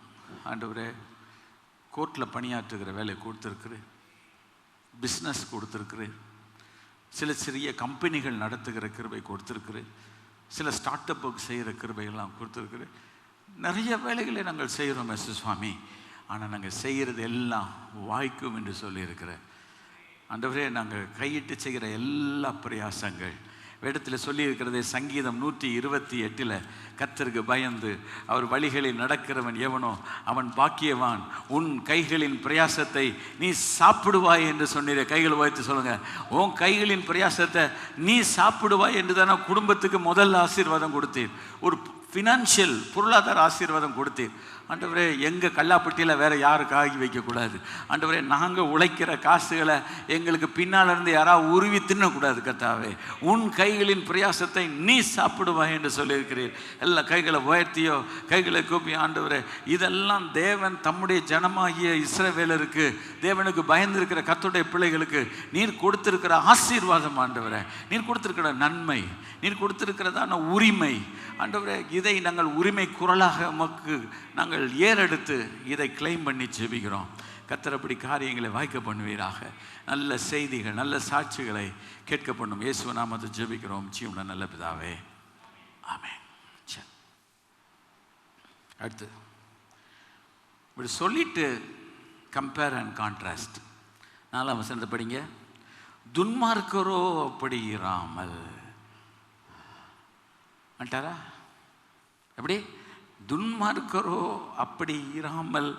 Speaker 1: ஆண்டவரே கோர்ட்டில் பணியாற்றுகிற வேலை கொடுத்துருக்குறேன், பிஸ்னஸ் கொடுத்துருக்குறேன், சில சிறிய கம்பெனிகள் நடத்துகிற கிருபை கொடுத்துருக்குறேன், சில ஸ்டார்ட் அப்புக்கு செய்கிற கிருபைகள்லாம் கொடுத்துருக்குறேன். நிறைய வேலைகளை நாங்கள் செய்கிறோம் சுவாமி. ஆனால் நாங்கள் செய்கிறது எல்லாம் வாய்க்கும் என்று சொல்லியிருக்கிறேன். ஆண்டவரே, நாங்கள் கையிட்டு செய்கிற எல்லா பிரயாசங்கள் இடத்துல சொல்லியிருக்கிறதே, சங்கீதம் 128 கர்த்தருக்கு பயந்து அவர் வழிகளில் நடக்கிறவன் எவனோ அவன் பாக்கியவான், உன் கைகளின் பிரயாசத்தை நீ சாப்பிடுவாய் என்று சொன்னீர. கைகள் வைத்து சொல்லுங்க, உன் கைகளின் பிரயாசத்தை நீ சாப்பிடுவாய் என்று தானே குடும்பத்துக்கு முதல் ஆசீர்வாதம் கொடுத்தீர். ஒரு ஃபினான்ஷியல் பொருளாதார ஆசீர்வாதம் கொடுத்தீர். ஆண்டவரே, எங்கள் கல்லாப்பட்டியில் வேறு யாரும் காகி வைக்கக்கூடாது. ஆண்டவரே, நாங்கள் உழைக்கிற காசுகளை எங்களுக்கு பின்னால் இருந்து யாராவது உருவி தின்னக்கூடாது. கர்த்தாவே, உன் கைகளின் பிரயாசத்தை நீ சாப்பிடுவாய் என்று சொல்லியிருக்கிறீர். எல்லா கைகளை உயர்த்தியோ கைகளை கூப்பி, ஆண்டவரே, இதெல்லாம் தேவன் தம்முடைய ஜனமாகிய இஸ்ரவேலருக்கு, தேவனுக்கு பயந்திருக்கிற கர்த்தருடைய பிள்ளைகளுக்கு நீர் கொடுத்திருக்கிற ஆசீர்வாதம். ஆண்டவரே, நீர் கொடுத்திருக்கிற நன்மை, நீர் கொடுத்திருக்கிறதான உரிமை. ஆண்டவரே, இதை நாங்கள் உரிமை குரலாக உமக்கு நாங்கள் ஏறெடுத்து இதை கிளைம் பண்ணி ஜெபிக்கிறோம். கர்த்தர் அப்படி காரியங்களை வாய்க்க பண்ணுவீராக. நல்ல செய்திகள், நல்ல சாட்சிகளை கேட்க பண்ணும். இயேசு நாமத்தை ஜெபிக்கிறோம் ஜீவன நல்ல பிதாவே, ஆமென். அடுத்து இப்படி சொல்லிட்டு கம்பேர் அண்ட் கான்ட்ராஸ்ட். 4ஆம் வசனத்தை படிங்க. துன்மார்க்கரோ அப்படி இராமல் வந்துட்டாரா? எப்படி? துன்மார்க்கரோ அப்படி இராமல்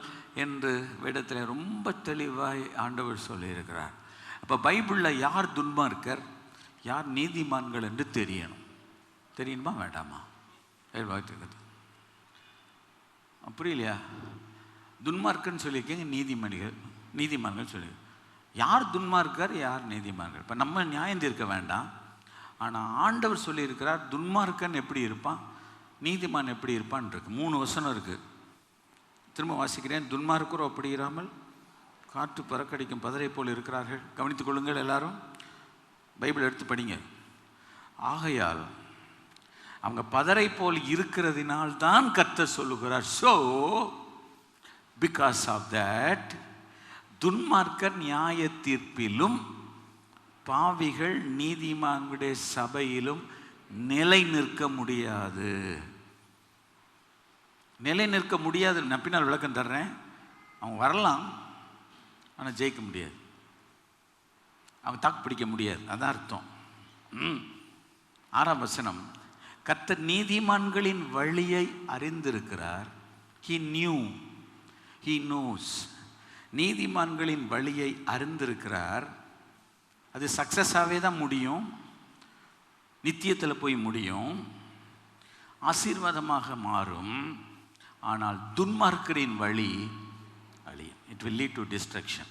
Speaker 1: என்று வேதத்தில் ரொம்ப தெளிவாய் ஆண்டவர் சொல்லியிருக்கிறார். அப்போ பைபிளில் யார் துன்மார்க்கர் யார் நீதிமான்கள் என்று தெரியணும். தெரியணுமா வேண்டாமா? அப்படி இல்லையா? துன்மார்க்கன்னு சொல்லியிருக்கீங்க, நீதிமான்கள் சொல்லி, யார் துன்மார்க்கர் யார் நீதிமான்கள்? இப்போ நம்ம நியாயம் தீர்க்க வேண்டாம். ஆனால் ஆண்டவர் சொல்லியிருக்கிறார் துன்மார்க்கன் எப்படி இருப்பான், நீதிமான் எப்படி இருப்பான் இருக்கு. 3 வசனம் இருக்குது. திரும்ப வாசிக்கிறேன். துன்மார்க்கரோ அப்படி இராமல் காற்று பறக்கடிக்கும் பதரை போல் இருக்கிறார்கள். கவனித்துக் கொள்ளுங்கள் எல்லாரும், பைபிள் எடுத்து படிங்க. ஆகையால் அவங்க பதரை போல் இருக்கிறதினால் தான் கர்த்தர் சொல்லுகிறார். ஸோ பிகாஸ் ஆஃப் தட் துன்மார்க்கர் நியாய தீர்ப்பிலும் பாவிகள் நீதிமான்களுடைய சபையிலும் நிலை நிற்க முடியாது. நிலை நிற்க முடியாது. நான் பின்னால் விளக்கம் தர்றேன். அவங்க வரலாம், ஆனால் ஜெயிக்க முடியாது. அவங்க தாக்கு பிடிக்க முடியாது. அதான் அர்த்தம். 6ஆம் வசனம். கர்த்தர் நீதிமான்களின் வழியை அறிந்திருக்கிறார். He knows. நீதிமான்களின் வழியை அறிந்திருக்கிறார். அது சக்ஸஸாகவே தான் முடியும், நித்தியத்தில் போய் முடியும், ஆசீர்வாதமாக மாறும். ஆனால் துன்மார்க்கரின் வழி அழியும். It will lead to destruction.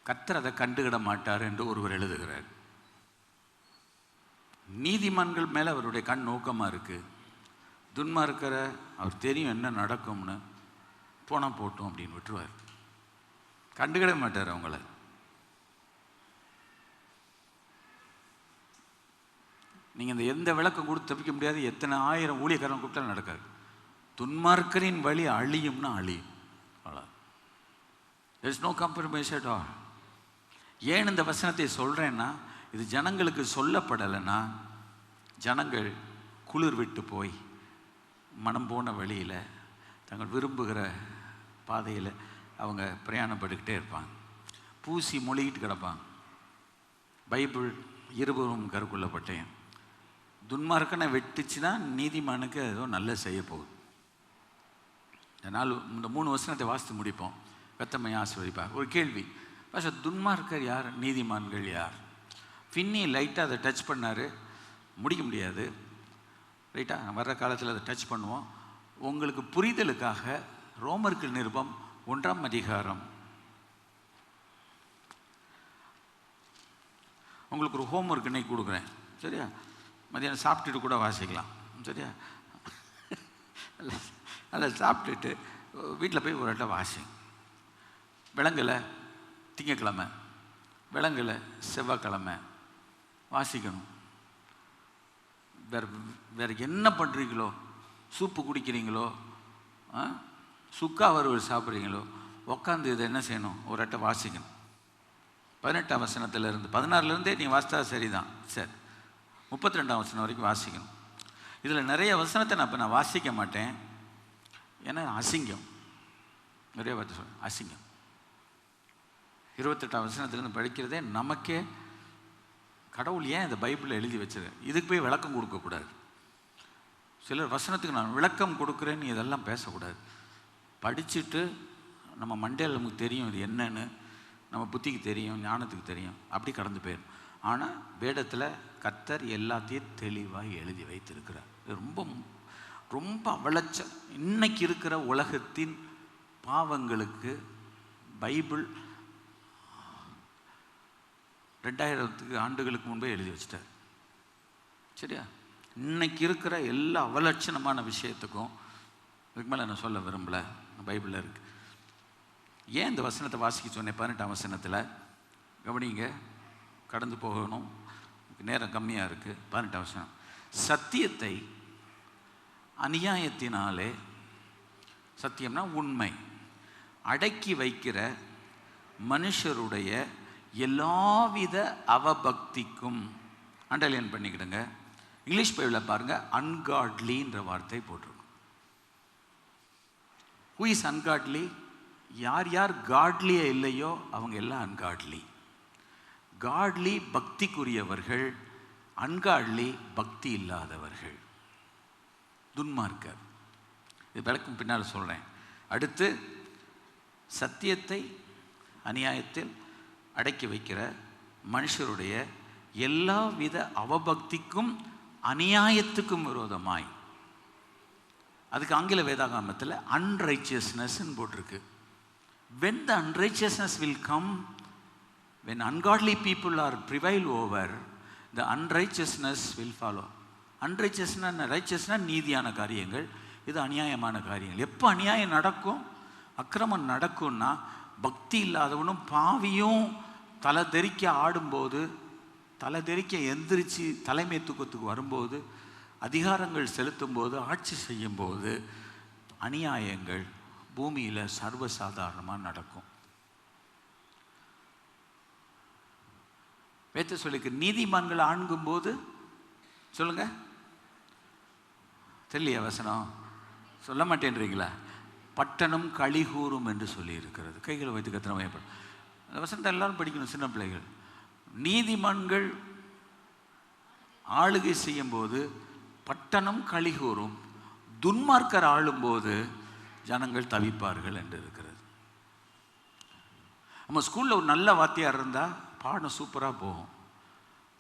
Speaker 1: கர்த்தர் அதை கண்டுகிட மாட்டார் என்று ஒருவர் எழுதுகிறார். நீதிமான்கள் மேலே அவருடைய கண் நோக்கமாக இருக்குது. துன்மார்க்கரை அவர் தெரியும் என்ன நடக்கும்னு, போனால் போட்டோம் அப்படின்னு விட்டுருவார். கண்டுகிட மாட்டார் அவங்கள. நீங்கள் இந்த எந்த விளக்கம் கொடுத்து தப்பிக்க முடியாது. எத்தனை ஆயிரம் ஊழியக்காரன் கூப்பிட்டாலும் நடக்காது. துன்மார்க்கரின் வழி அழியும்னா அழியும். அவ்வளோ. there is no compromise at all. ஏன் இந்த வசனத்தை சொல்கிறேன்னா, இது ஜனங்களுக்கு சொல்லப்படலைன்னா ஜனங்கள் குளிர் விட்டு போய் மனம் போன வழியில் தங்கள் விரும்புகிற பாதையில் அவங்க பிரயாணப்பட்டுக்கிட்டே இருப்பாங்க. பூசி மொழிகிட்டு கிடப்பாங்க. பைபிள் இருவரும் கருக்குள்ளப்பட்டேன். துன்மார்க்கனை வெட்டுச்சுன்னா நீதிமானுக்கு ஏதோ நல்லது செய்ய போகுது. இந்த 3 வசனத்தை வாசித்து முடிப்போம். கர்த்தர் ஆசீர்வதிப்பார். ஒரு கேள்வி, பாஸ்டர், துன்மார்க்கர் யார், நீதிமான்கள் யார்? ஃபின்னி லைட்டாக அதை டச் பண்ணார், முடிக்க முடியாது. ரைட்டாக வர்ற காலத்தில் அதை டச் பண்ணுவோம். உங்களுக்கு புரிதலுக்காக ரோமர்கள் நிருபம் 1ஆம் அதிகாரம், உங்களுக்கு ஒரு ஹோம்ஒர்க் இன்னைக்கு கொடுக்குறேன், சரியா? மதியானம் சாப்பிட்டுட்டு கூட வாசிக்கலாம், சரியா? அதில் சாப்பிட்டுட்டு வீட்டில் போய் ஒரு இடத்துல வாசிங்க. விலங்கலை திங்கக்கிழமை, விலங்கலை செவ்வாய்க்கிழமை வாசிக்கணும். வேறு என்ன பண்ணுறீங்களோ, சூப்பு குடிக்கிறீங்களோ, சுக்கா வறுவல் சாப்பிட்றீங்களோ, உட்காந்து இதை என்ன செய்யணும், ஒரு இடத்த வாசிக்கணும். 18ஆம் வசனத்திலேருந்து 16லேருந்தே நீங்கள் வாசித்தா சரிதான், சரி 32ஆம் வசனம் வரைக்கும் வாசிக்கணும். இதில் நிறைய வசனத்தை நான் வாசிக்க மாட்டேன், ஏன்னா அசிங்கம். நிறைய வார்த்தை சொல்ல அசிங்கம். 28ஆம் வசனத்திலேருந்து படிக்கிறதே நமக்கே கடவுள் ஏன் இந்த பைபிளில் எழுதி வச்சது, இதுக்கு போய் விளக்கம் கொடுக்கக்கூடாது. சிலர் வசனத்துக்கு நான் விளக்கம் கொடுக்குறேன்னு இதெல்லாம் பேசக்கூடாது. படிச்சுட்டு நம்ம மண்டையில் நமக்கு தெரியும் இது என்னன்னு, நம்ம புத்திக்கு தெரியும், ஞானத்துக்கு தெரியும், அப்படி கடந்து போயிடும். ஆனால் வேதத்தில் கர்த்தர் எல்லாத்தையும் தெளிவாக எழுதி வைத்திருக்கிறார். ரொம்ப ரொம்ப அவலட்சம். இன்னைக்கு இருக்கிற உலகத்தின் பாவங்களுக்கு பைபிள் 2000 ஆண்டுகளுக்கு முன்பே எழுதி வச்சிட்டார், சரியா? இன்னைக்கு இருக்கிற எல்லா அவலட்சணமான விஷயத்துக்கும் இதுக்கு மேலே நான் சொல்ல விரும்பலை, பைபிளில் இருக்குது. ஏன் இந்த வசனத்தை வாசிக்க சொன்னேன்? 18ஆம் வசனத்தில் கவனிங்க, கடந்து போகணும், நேரம் கம்மியாக இருக்குது. 18ஆம் வசனம், சத்தியத்தை அநியாயத்தினாலே, சத்தியம்னா உண்மை, அடக்கி வைக்கிற மனுஷருடைய எல்லாவித அவபக்திக்கும், அண்டர்லைன் பண்ணிக்கிடுங்க. இங்கிலீஷ் பைபிளில் பாருங்கள், அன்காட்லின்ற வார்த்தை போட்டிருக்கும். Who is ungodly? யார் யார் காட்லியே இல்லையோ அவங்க எல்லாம் அன்காட்லி. காட்லி பக்திக்குரியவர்கள், அன்காட்லி பக்தி இல்லாதவர்கள், துன்மார்க்கர். இது விளக்கும் பின்னால் சொல்கிறேன். அடுத்து, சத்தியத்தை அநியாயத்தில் அடக்கி வைக்கிற மனுஷருடைய எல்லா வித அவபக்திக்கும் அநியாயத்துக்கும் விரோதமாய், அதுக்கு ஆங்கில வேதாகமத்தில் அன்ரைச்சியஸ்னஸ்ன்னு போட்டிருக்கு. When the unrighteousness will come, when ungodly people are prevail over, the unrighteousness will follow. righteousness நீதியான காரியங்கள், இது அநியாயமான காரியங்கள். எப்போ அநியாயம் நடக்கும், அக்கிரமம் நடக்கும்னா, பக்தி இல்லாதவனும் பாவியும் தலை தெறிக்க ஆடும்போது, தலை தெறிக்க எந்திரிச்சு தலைமை தூக்கத்துக்கு வரும்போது, அதிகாரங்கள் செலுத்தும் போது, ஆட்சி செய்யும் போது, அநியாயங்கள் பூமியில் சர்வசாதாரணமாக நடக்கும். வேத்த சொல்லிக்கு நீதிமான்கள் ஆண்கும் போது, சொல்லுங்க, தெரியலையா வசனம்? சொல்ல மாட்டேன்றீங்களா? பட்டணம் களிகூறும் என்று சொல்லி இருக்கிறது. கைகளை வைத்து கத்திர வயப்படும். அந்த வசனத்தை எல்லாரும் படிக்கணும், சின்ன பிள்ளைகள். நீதிமான்கள் ஆளுகை செய்யும் போது பட்டணம் களிகூறும், துன்மார்க்கர் ஆளும்போது ஜனங்கள் தவிப்பார்கள் என்று இருக்கிறது. நம்ம ஸ்கூலில் ஒரு நல்ல வாத்தியார் இருந்தால் பாடம் சூப்பராக போகும்.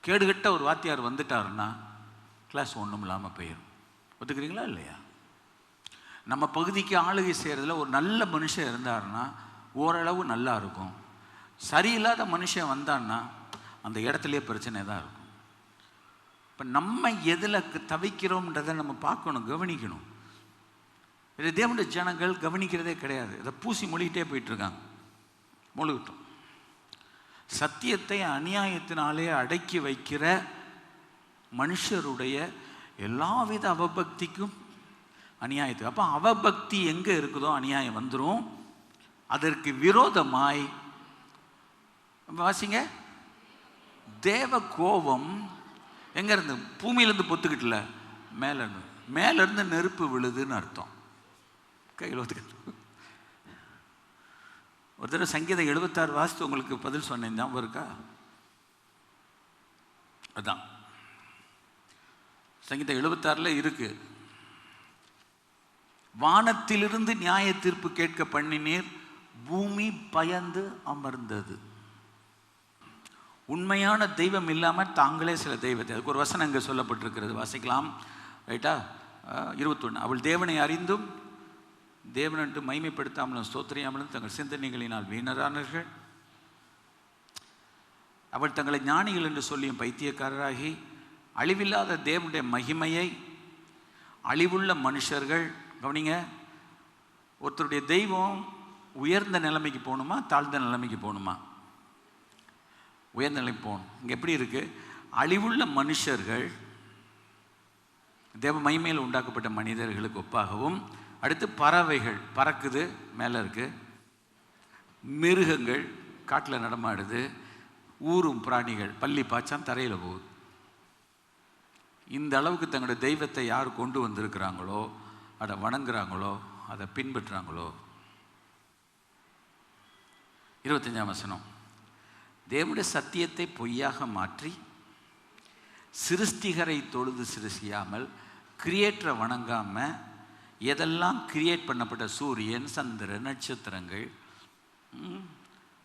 Speaker 1: கேடுகட்ட ஒரு வாத்தியார் வந்துட்டாருன்னா கிளாஸ் ஒன்றும் இல்லாமல் போயிடும். ஒத்துக்கிறீங்களா இல்லையா? நம்ம பகுதிக்கு ஆளுகை செய்கிறதுல ஒரு நல்ல மனுஷன் இருந்தாருன்னா ஓரளவு நல்லா இருக்கும். சரியில்லாத மனுஷன் வந்தான்னா அந்த இடத்துலையே பிரச்சனை தான் இருக்கும். இப்போ நம்ம எதில் தவிக்கிறோம்ன்றதை நம்ம பார்க்கணும், கவனிக்கணும். இது தேவனுடைய ஜனங்கள் கவனிக்கிறதே கிடையாது. இதை பூசி மொழிகிட்டே போயிட்டுருக்காங்க. மொழிகிட்டோம். சத்தியத்தை அநியாயத்தினாலே அடக்கி வைக்கிற மனுஷருடைய எல்லாவித அவபக்திக்கும் அநியாயத்துக்கு. அப்போ அவபக்தி எங்கே இருக்குதோ அநியாயம் வந்துடும். அதற்கு விரோதமாய் வாசிங்க, தேவ கோபம் எங்கேருந்து? பூமியிலேருந்து பொத்துக்கிட்டல, மேலேருந்து. மேலேருந்து நெருப்பு விழுதுன்னு அர்த்தம். கையில் ஒத்துக்கிட்டு ஒரு தடவை சங்கீதம் 76 வாசித்து உங்களுக்கு பதில் சொன்னேன், ஞாபகம் இருக்கா? அதான் சங்கீதம் 76 இருக்கு. வானத்திலிருந்து நியாய தீர்ப்பு கேட்க பண்ணினீர், பூமி பயந்து அமர்ந்தது. உண்மையான தெய்வம் இல்லாமல் தாங்களே சில தெய்வத்தை, அதுக்கு ஒரு வசனம் இங்கே சொல்லப்பட்டிருக்கிறது, வாசிக்கலாம். ரைட்டா? 21. அவள் தேவனை அறிந்தும் தேவனன்று மைமைப்படுத்தாமலும் ஸ்தோத்திரியாமலும் தங்கள் சிந்தனைகளினால் வீணரானார்கள். அவள் தங்களை ஞானிகள் என்று சொல்லியும் பைத்தியக்காரராகி அழிவில்லாத தேவனுடைய மகிமையை அழிவுள்ள மனுஷர்கள். கவனிங்க, ஒருத்தருடைய தெய்வம் உயர்ந்த நிலைமைக்கு போகணுமா தாழ்ந்த நிலைமைக்கு போகணுமா? உயர்ந்த நிலைக்கு போகணும். இங்கே எப்படி இருக்கு? அழிவுள்ள மனுஷர்கள் தேவ மகிமையில் உண்டாக்கப்பட்ட மனிதர்களுக்கு ஒப்பாகவும், அடுத்து பறவைகள் பறக்குது மேலே இருக்கு, மிருகங்கள் காட்டில் நடமாடுது, ஊரும் பிராணிகள் பள்ளி பாய்ச்சான் தரையில் போகுது. இந்த அளவுக்கு தங்களுடைய தெய்வத்தை யார் கொண்டு வந்திருக்கிறாங்களோ, அதை வணங்குறாங்களோ, அதை பின்பற்றுறாங்களோ. 25ஆம் வசனம், தேவனுடைய சத்தியத்தை பொய்யாக மாற்றி சிருஷ்டிகரை தொழுது சிருஷ்டியாமல் கிரியேட்டரை வணங்காம, எதெல்லாம் கிரியேட் பண்ணப்பட்ட சூரியன் சந்திரன் நட்சத்திரங்கள்,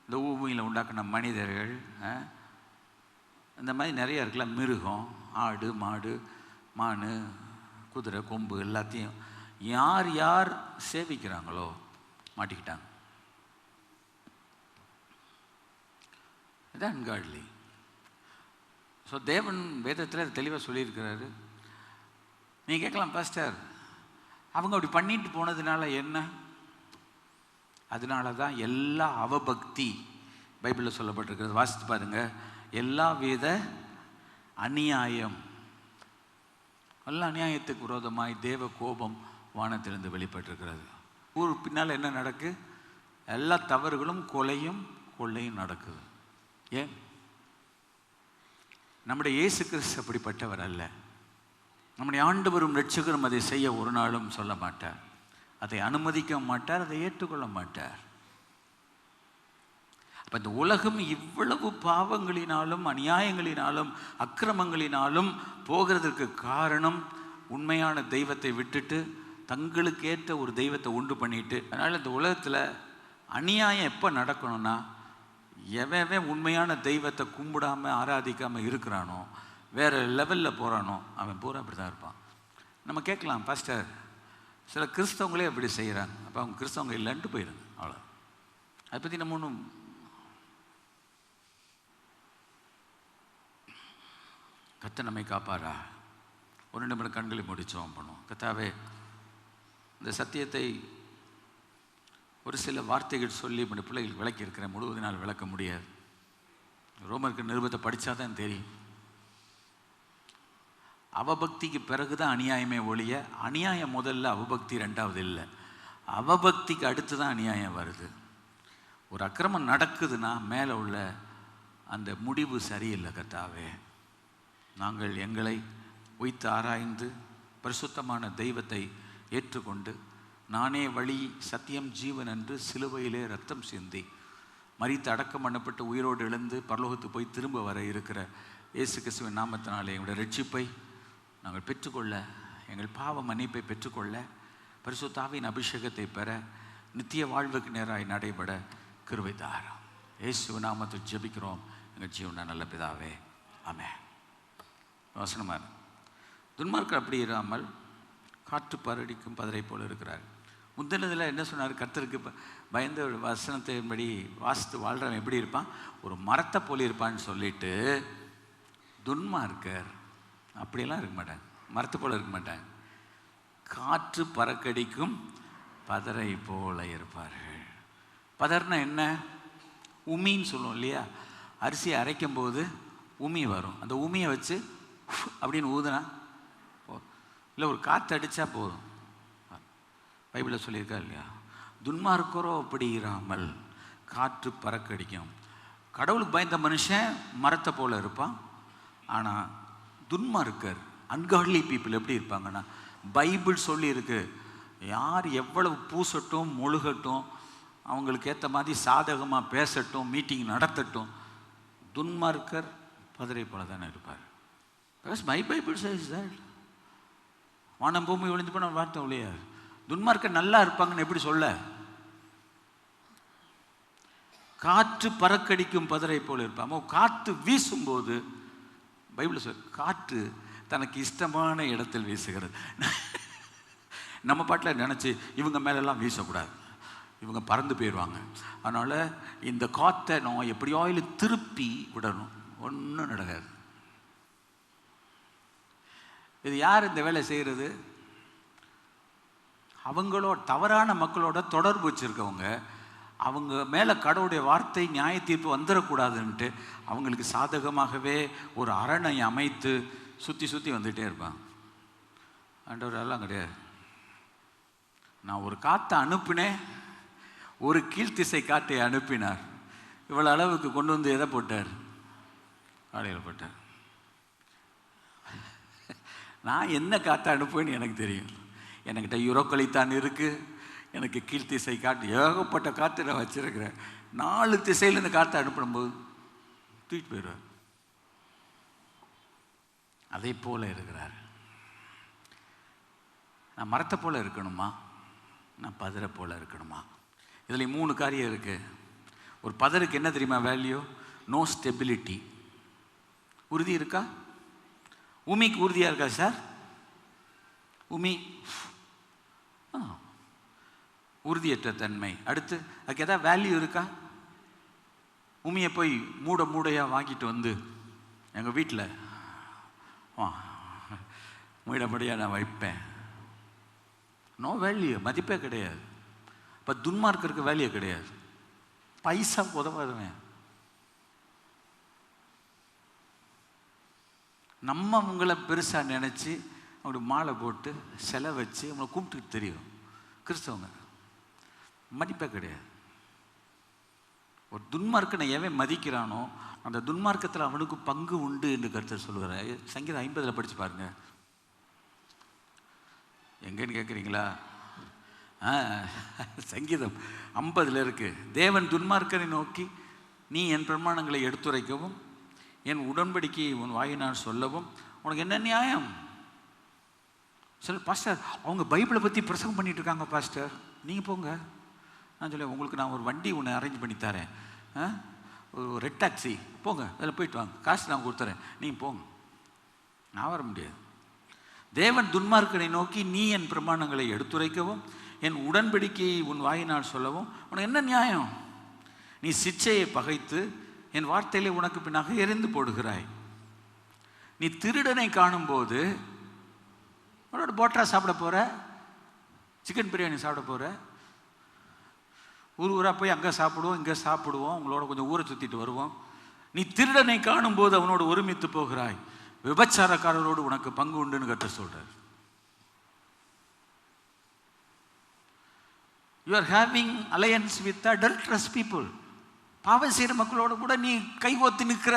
Speaker 1: இந்த பூமியில் உண்டாக்கின மனிதர்கள், இந்த மாதிரி நிறைய இருக்குல்ல, மிருகம், ஆடு மாடு மான் குதிரை கொம்பு எல்லாத்தையும் யார் யார் சேவிக்கிறாங்களோ மாட்டிக்கிட்டாங்க. இதான் அன்காட்லி. ஸோ தேவன் வேதத்தில் தெளிவாக சொல்லியிருக்கிறாரு. நீங்கள் கேட்கலாம், பாஸ்டர் அவங்க அப்படி பண்ணிட்டு போனதுனால என்ன? அதனால தான் எல்லா அவபக்தி பைபிளில் சொல்லப்பட்டிருக்கிறது. வாசித்து பாருங்க. எல்லா வித அநியாயம், எல்லா அநியாயத்துக்கு விரோதமாய் தேவ கோபம் வானத்திலிருந்து வெளிப்பட்டிருக்கிறது. ஊர் பின்னால் என்ன நடக்கு? எல்லா தவறுகளும் கொலையும் கொள்ளையும் நடக்குது. ஏன்? நம்முடைய இயேசு கிறிஸ்து அப்படிப்பட்டவர் அல்ல. நம்முடைய ஆண்டவரும் இரட்சகரும் அதை செய்ய ஒரு நாளும் சொல்ல மாட்டார், அதை அனுமதிக்க மாட்டார், அதை ஏற்றுக்கொள்ள மாட்டார். அப்போ இந்த உலகம் இவ்வளவு பாவங்களினாலும் அநியாயங்களினாலும் அக்கிரமங்களினாலும் போகிறதுக்கு காரணம் உண்மையான தெய்வத்தை விட்டுட்டு தங்களுக்கு ஏற்ற ஒரு தெய்வத்தை உண்டு பண்ணிட்டு. அதனால் இந்த உலகத்தில் அநியாயம் எப்போ நடக்கணும்னா, எவன் உண்மையான தெய்வத்தை கும்பிடாமல் ஆராதிக்காமல் இருக்கிறானோ, வேறு லெவலில் போகிறானோ, அவன் பூரா அப்படி தான் இருப்பான். நம்ம கேட்கலாம், பாஸ்டர் சில கிறிஸ்தவங்களே அப்படி செய்கிறாங்க, அப்போ அவங்க கிறிஸ்தவங்க இல்லைன்ட்டு போயிடுங்க, அவ்வளோ. அதை பற்றி நம்ம ஒன்றும் கர்த்தர் நம்மை காப்பாரா? ஒரு நிமிடம் கண்களை முடிச்சோம் பண்ணுவோம். கர்த்தாவே, இந்த சத்தியத்தை ஒரு சில வார்த்தைகள் சொல்லி என்னுடைய பிள்ளைகள் விளக்கி இருக்கிறேன். முழுவதும் நாள் விளக்க முடியாது. ரோமருக்கு நிருபத்தை படித்தா தான் தெரியும். அவபக்திக்கு பிறகு தான் அநியாயமே ஒழிய, அநியாயம் முதல்ல, அவபக்தி ரெண்டாவது இல்லை. அவபக்திக்கு அடுத்து தான் அநியாயம் வருது. ஒரு அக்கிரமம் நடக்குதுன்னா மேலே உள்ள அந்த முடிவு சரியில்லை. கர்த்தாவே, நாங்கள் எங்களை உய்த்து ஆராய்ந்து பரிசுத்தமான தெய்வத்தை ஏற்றுக்கொண்டு, நானே வழி சத்தியம் ஜீவன் என்று சிலுவையிலே ரத்தம் சிந்தி மரித்து அடக்கம் பண்ணப்பட்டு உயிரோடு எழுந்து பரலோகத்துக்கு போய் திரும்ப வர இருக்கிற இயேசு கிறிஸ்துவின் நாமத்தினாலே எங்களுடைய ரட்சிப்பை நாங்கள் பெற்றுக்கொள்ள, எங்கள் பாவ மன்னிப்பை பெற்றுக்கொள்ள, பரிசுத்த ஆவியின் அபிஷேகத்தை பெற, நித்திய வாழ்வுக்கு நேராய் நடைபெற கிருபை தாரும். இயேசு நாமத்தை ஜெபிக்கிறோம் எங்கள் ஜீவன நல்ல பிதாவே, ஆமென். வசனமாக துன்மார்க்கர் அப்படி இராமல் காற்று பரடிக்கும் பதரை போல் இருக்கிறார். முந்தினதில் என்ன சொன்னார்? கர்த்தருக்கு பயந்த வசனத்தின்படி வாசித்து வாழ்கிறவன் எப்படி இருப்பான்? ஒரு மரத்தை போல் இருப்பான்னு சொல்லிட்டு, துன்மார்க்கர் அப்படியெல்லாம் இருக்க மாட்டாங்க, மரத்தை போல் இருக்க மாட்டாங்க, காற்று பறக்கடிக்கும் பதரை போல இருப்பார்கள். பதர்னா என்ன? உமின்னு சொல்லுவோம் இல்லையா? அரிசியை அரைக்கும் போது உமி வரும். அந்த உமியை வச்சு அப்படின்னு ஊதுனா இல்லை, ஒரு காற்று அடித்தா போதும். பைபிளில் சொல்லியிருக்கா இல்லையா? துன்மார்க்கரோ அப்படி இராமல் காற்று பறக்கடிக்கும். கடவுளுக்கு பயந்த மனுஷன் மரத்தை போல இருப்பான். ஆனால் துன்மார்க்கர், அன்காட்லி பீப்புள் எப்படி இருப்பாங்கன்னா, பைபிள் சொல்லியிருக்கு, யார் எவ்வளவு பூசட்டும் முழுகட்டும், அவங்களுக்கு ஏற்ற மாதிரி சாதகமாக பேசட்டும், மீட்டிங் நடத்தட்டும், துன்மார்க்கர் பதரை போல தானே இருப்பார். Because my Bible says that. வானம் பூமி ஒழிஞ்சு போன வார்த்தை ஒழியாது. துன்மார்க்கர் நல்லா இருப்பாங்கன்னு எப்படி சொல்ல? காற்று பறக்கடிக்கும் பதரை போல இருப்பாங்க. காற்று வீசும்போது பைபிள் சொல், காற்று தனக்கு இஷ்டமான இடத்தில் வீசுகிறது. நம்ம பாட்டில் நினச்சி இவங்க மேலெல்லாம் வீசக்கூடாது, இவங்க பறந்து போயிடுவாங்க. அதனால் இந்த காற்றை நான் எப்படியாயிலும் திருப்பி விடணும். ஒன்றும் நடக்காது. இது யார் இந்த வேலை செய்கிறது? அவங்களோட தவறான மக்களோட தொடர்பு வச்சுருக்கவங்க. அவங்க மேலே கடவுளுடைய வார்த்தை நியாய தீர்ப்பு வந்துடக்கூடாதுன்ட்டு அவங்களுக்கு சாதகமாகவே ஒரு அரணை அமைத்து சுற்றி சுற்றி வந்துகிட்டே இருப்பாங்க. ஆண்டவர் எல்லாம் கிடையாது. நான் ஒரு காற்றை அனுப்பினேன், ஒரு கீழ்த்திசை காற்றை அனுப்பினார். இவ்வளோ அளவுக்கு கொண்டு வந்து எதை போட்டார்? ஆலையில் போட்டார். நான் என்ன காற்றை அனுப்புவேன்னு எனக்கு தெரியும். என்கிட்ட யூரோக்கலித்தான் இருக்குது, எனக்கு கீழ்த்திசை காற்று ஏகப்பட்ட காற்று நான் வச்சுருக்கிறேன். 4 திசையிலேருந்து காற்றை அனுப்பும்போது தூக்கிட்டு போயிடுவார். அதே போல் இருக்கிறார். நான் மரத்தை போல் இருக்கணுமா, நான் பதரை போல் இருக்கணுமா? இதில் 3 காரியம் இருக்குது. ஒரு பதருக்கு என்ன தெரியுமா வேல்யூ? No stability. உறுதி இருக்கா? உமிக்கு உறுதியாக இருக்கா சார்? உமி உறுதியற்ற தன்மை. அடுத்து அதுக்கு எதாவது வேல்யூ இருக்கா? உமியை போய் மூடையாக வாங்கிட்டு வந்து எங்கள் வீட்டில் மூடப்படியாக நான் வைப்பேன். நோ வேல்யூ, மதிப்பே கிடையாது. இப்போ துன்மார்க்கருக்கு வேல்யூ கிடையாது. பைசா உதவாதுவேன். நம்ம உங்களை பெருசாக நினச்சி அவங்களுக்கு மாலை போட்டு செலை வச்சு அவங்கள கூப்பிட்டு தெரியும். கிறிஸ்தவங்க மதிப்பே கிடையாது. ஒரு துன்மார்க்கனை எவன் மதிக்கிறானோ அந்த துன்மார்க்கத்தில் அவனுக்கு பங்கு உண்டு என்று கர்த்தர் சொல்லுவார். சங்கீதம் 50 படித்து பாருங்க. எங்கன்னு கேட்குறீங்களா? சங்கீதம் 50 இருக்குது. தேவன் துன்மார்க்கனை நோக்கி, நீ என் பிரமாணங்களை எடுத்துரைக்கவும் என் உடன்படிக்கையை உன் வாயினால் சொல்லவும் உனக்கு என்ன நியாயம்? பாஸ்டர் அவங்க பைபிளை பற்றி பிரசங்கம் பண்ணிட்டு இருக்காங்க பாஸ்டர், நீங்கள் போங்க. நான் சொல்ல, உங்களுக்கு நான் ஒரு வண்டி ஒன்று அரேஞ்ச் பண்ணி தரேன், ஒரு ரெட் டாக்ஸி, போங்க, அதில் போயிட்டு வாங்க, காசு நான் கொடுத்துறேன், நீங்கள் போங்க. நான் வர முடியாது. தேவன் துன்மார்க்கனை நோக்கி, நீ என் பிரமாணங்களை எடுத்துரைக்கவும் என் உடன்படிக்கையை உன் வாயினால் சொல்லவும் உனக்கு என்ன நியாயம்? நீ சிச்சையை பகைத்து என் வார்த்தையிலே உனக்கு பின்னாக எரிந்து போடுகிறாய். நீ திருடனை காணும்போது உன்னோட போட்டா சாப்பிட போகிற, சிக்கன் பிரியாணி சாப்பிட போகிற, ஊராக போய் அங்கே சாப்பிடுவோம் இங்கே சாப்பிடுவோம், உங்களோட கொஞ்சம் ஊரை சுற்றிட்டு வருவோம். நீ திருடனை காணும்போது அவனோடு ஒருமித்து போகிறாய், விபச்சாரக்காரரோடு உனக்கு பங்கு உண்டுன்னு கர்த்தர் சொல்கிறார். You are having alliance with adulterous people. பாவம் செய்கிற மக்களோட கூட நீ கைகோத்து நிற்கிற.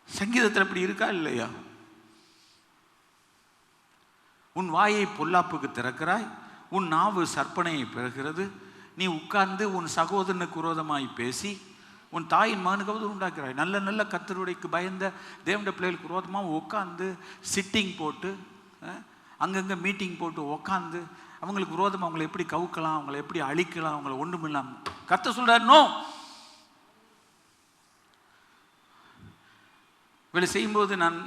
Speaker 1: சங்கீதத்தில் அப்படி இருக்கா இல்லையா? உன் வாயை பொல்லாப்புக்கு திறக்கிறாய், உன் நாவு சற்பனையை பெறுகிறது. நீ உட்கார்ந்து உன் சகோதரனுக்கு விரோதமாய் பேசி உன் தாயின் மகனுக்காவது உண்டாக்குறாய். நல்ல நல்ல கர்த்தருடைக்கு பயந்த தேவனுடைய பிள்ளைகளுக்கு விரோதமாக உட்காந்து சிட்டிங் போட்டு, அங்கங்கே மீட்டிங் போட்டு உட்காந்து அவங்களுக்கு விரோதமாக அவங்களை எப்படி கவுக்கலாம், அவங்களை எப்படி அழிக்கலாம், அவங்கள ஒன்றும் இல்லாமல் கர்த்தர் சொல்கிறார், நோ. இவளை செய்யும்போது நான்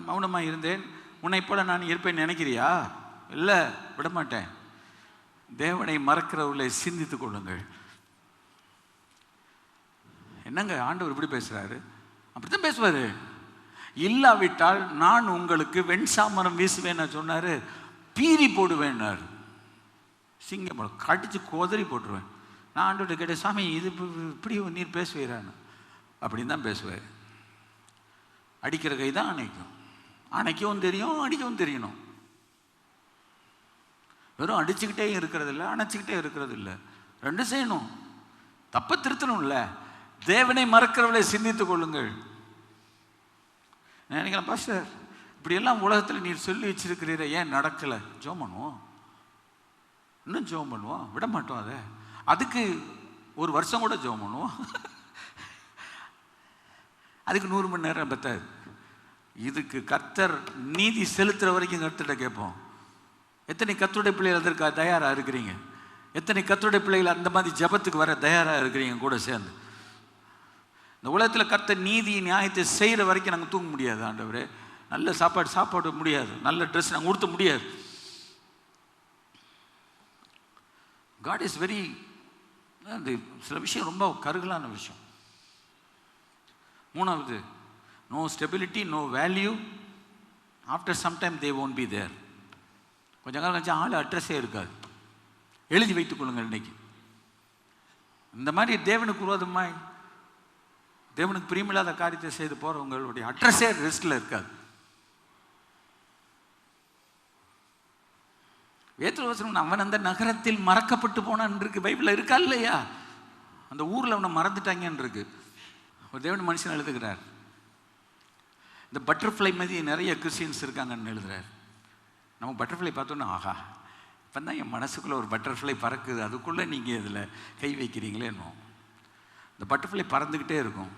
Speaker 1: மௌனமாக இருந்தேன், உன்னை போல நான் இருப்பேன் நினைக்கிறியா? இல்லை, விடமாட்டேன். தேவனை மறக்கிறவர்களை சிந்தித்து கொள்ளுங்கள். என்னங்க ஆண்டவர் இப்படி பேசுகிறாரு? அப்படித்தான் பேசுவார். இல்லாவிட்டால் நான் உங்களுக்கு வெண்சாமரம் வீசுவேன் சொன்னார், பீறி போடுவேன்னார். சிங்கம் கடிச்சு கோதறி போட்டுருவேன். நான் ஆண்டவர்கிட்ட கேட்டேன், சாமி இது இப்படி நீர் பேசுவீரான்னு. அப்படின்னு தான் பேசுவார். அடிக்கிற கை தான் அணைக்கும். அணைக்கவும் தெரியும், அடிக்கவும் தெரியணும். வெறும் அடிச்சுக்கிட்டே இருக்கிறது இல்லை, அணைச்சிக்கிட்டே இருக்கிறது இல்லை, ரெண்டும் செய்யணும். தப்பை திருத்தணும்ல. தேவனை மறக்கிறவளை சிந்தித்துக் கொள்ளுங்கள். நினைக்கலாம், பாஸ்டர் இப்படியெல்லாம் உலகத்தில் நீர் சொல்லி வச்சிருக்கிறீர, ஏன் நடக்கலை? ஜெபம் பண்ணுவோம், இன்னும் ஜெபம் பண்ணுவோம், விட மாட்டோம். அதை அதுக்கு 1 வருஷம் கூட ஜெபம் பண்ணுவோம். அதுக்கு 100 மணி நேரம் பத்தாது. இதுக்கு கர்த்தர் நீதி செலுத்துகிற வரைக்கும் கர்த்தர்கிட்ட கேட்போம். எத்தனை கர்த்தருடைய பிள்ளைகள் அதற்கு தயாராக இருக்கிறீங்க? எத்தனை கர்த்தருடைய பிள்ளைகள் அந்த மாதிரி ஜெபத்துக்கு வர தயாராக இருக்கிறீங்க கூட சேர்ந்து? இந்த உலகத்தில் கர்த்தர் நீதி நியாயத்தை செய்கிற வரைக்கும் நாங்கள் தூங்க முடியாது. ஆண்டவரே, நல்ல சாப்பாடு முடியாது, நல்ல ட்ரெஸ் நாங்கள் உடுத்த முடியாது. காட் இஸ் வெரி, அந்த சில விஷயம் ரொம்ப கருகலான விஷயம். மூணாவது, no stability, no value. After sometime they won't be there. கொஞ்சம் காலம் கழிச்சு ஆள் அட்ரஸே இருக்காது. எழுதி வைத்துக் கொள்ளுங்கள். இன்னைக்கு இந்த மாதிரி தேவனுக்கு விரோதமாய் தேவனுக்கு பிரியமில்லாத காரியத்தை செய்து போறவங்களுடைய அட்ரஸே லிஸ்ட்ல இருக்காது. வேற்றுவசனம் அவன் அந்த நகரத்தில் மறக்கப்பட்டு போனான் இருக்கு, பைபிள்ல இருக்கா இல்லையா? அந்த ஊர்ல அவனை மறந்துட்டாங்கன்னு இருக்கு. ஒரு தேவன் மனுஷன் எழுதுகிறார். இந்த பட்டர்ஃப்ளை மாதிரி நிறைய கிறிஸ்டியன்ஸ் இருக்காங்கன்னு எழுதுறார். நம்ம பட்டர்ஃப்ளை பார்த்தோன்னா, ஆஹா, இப்போ தான் என் மனசுக்குள்ளே ஒரு பட்டர்ஃப்ளை பறக்குது, அதுக்குள்ளே நீங்கள் இதில் கை வைக்கிறீங்களேன்னு. இந்த பட்டர்ஃப்ளை பறந்துக்கிட்டே இருக்கும்.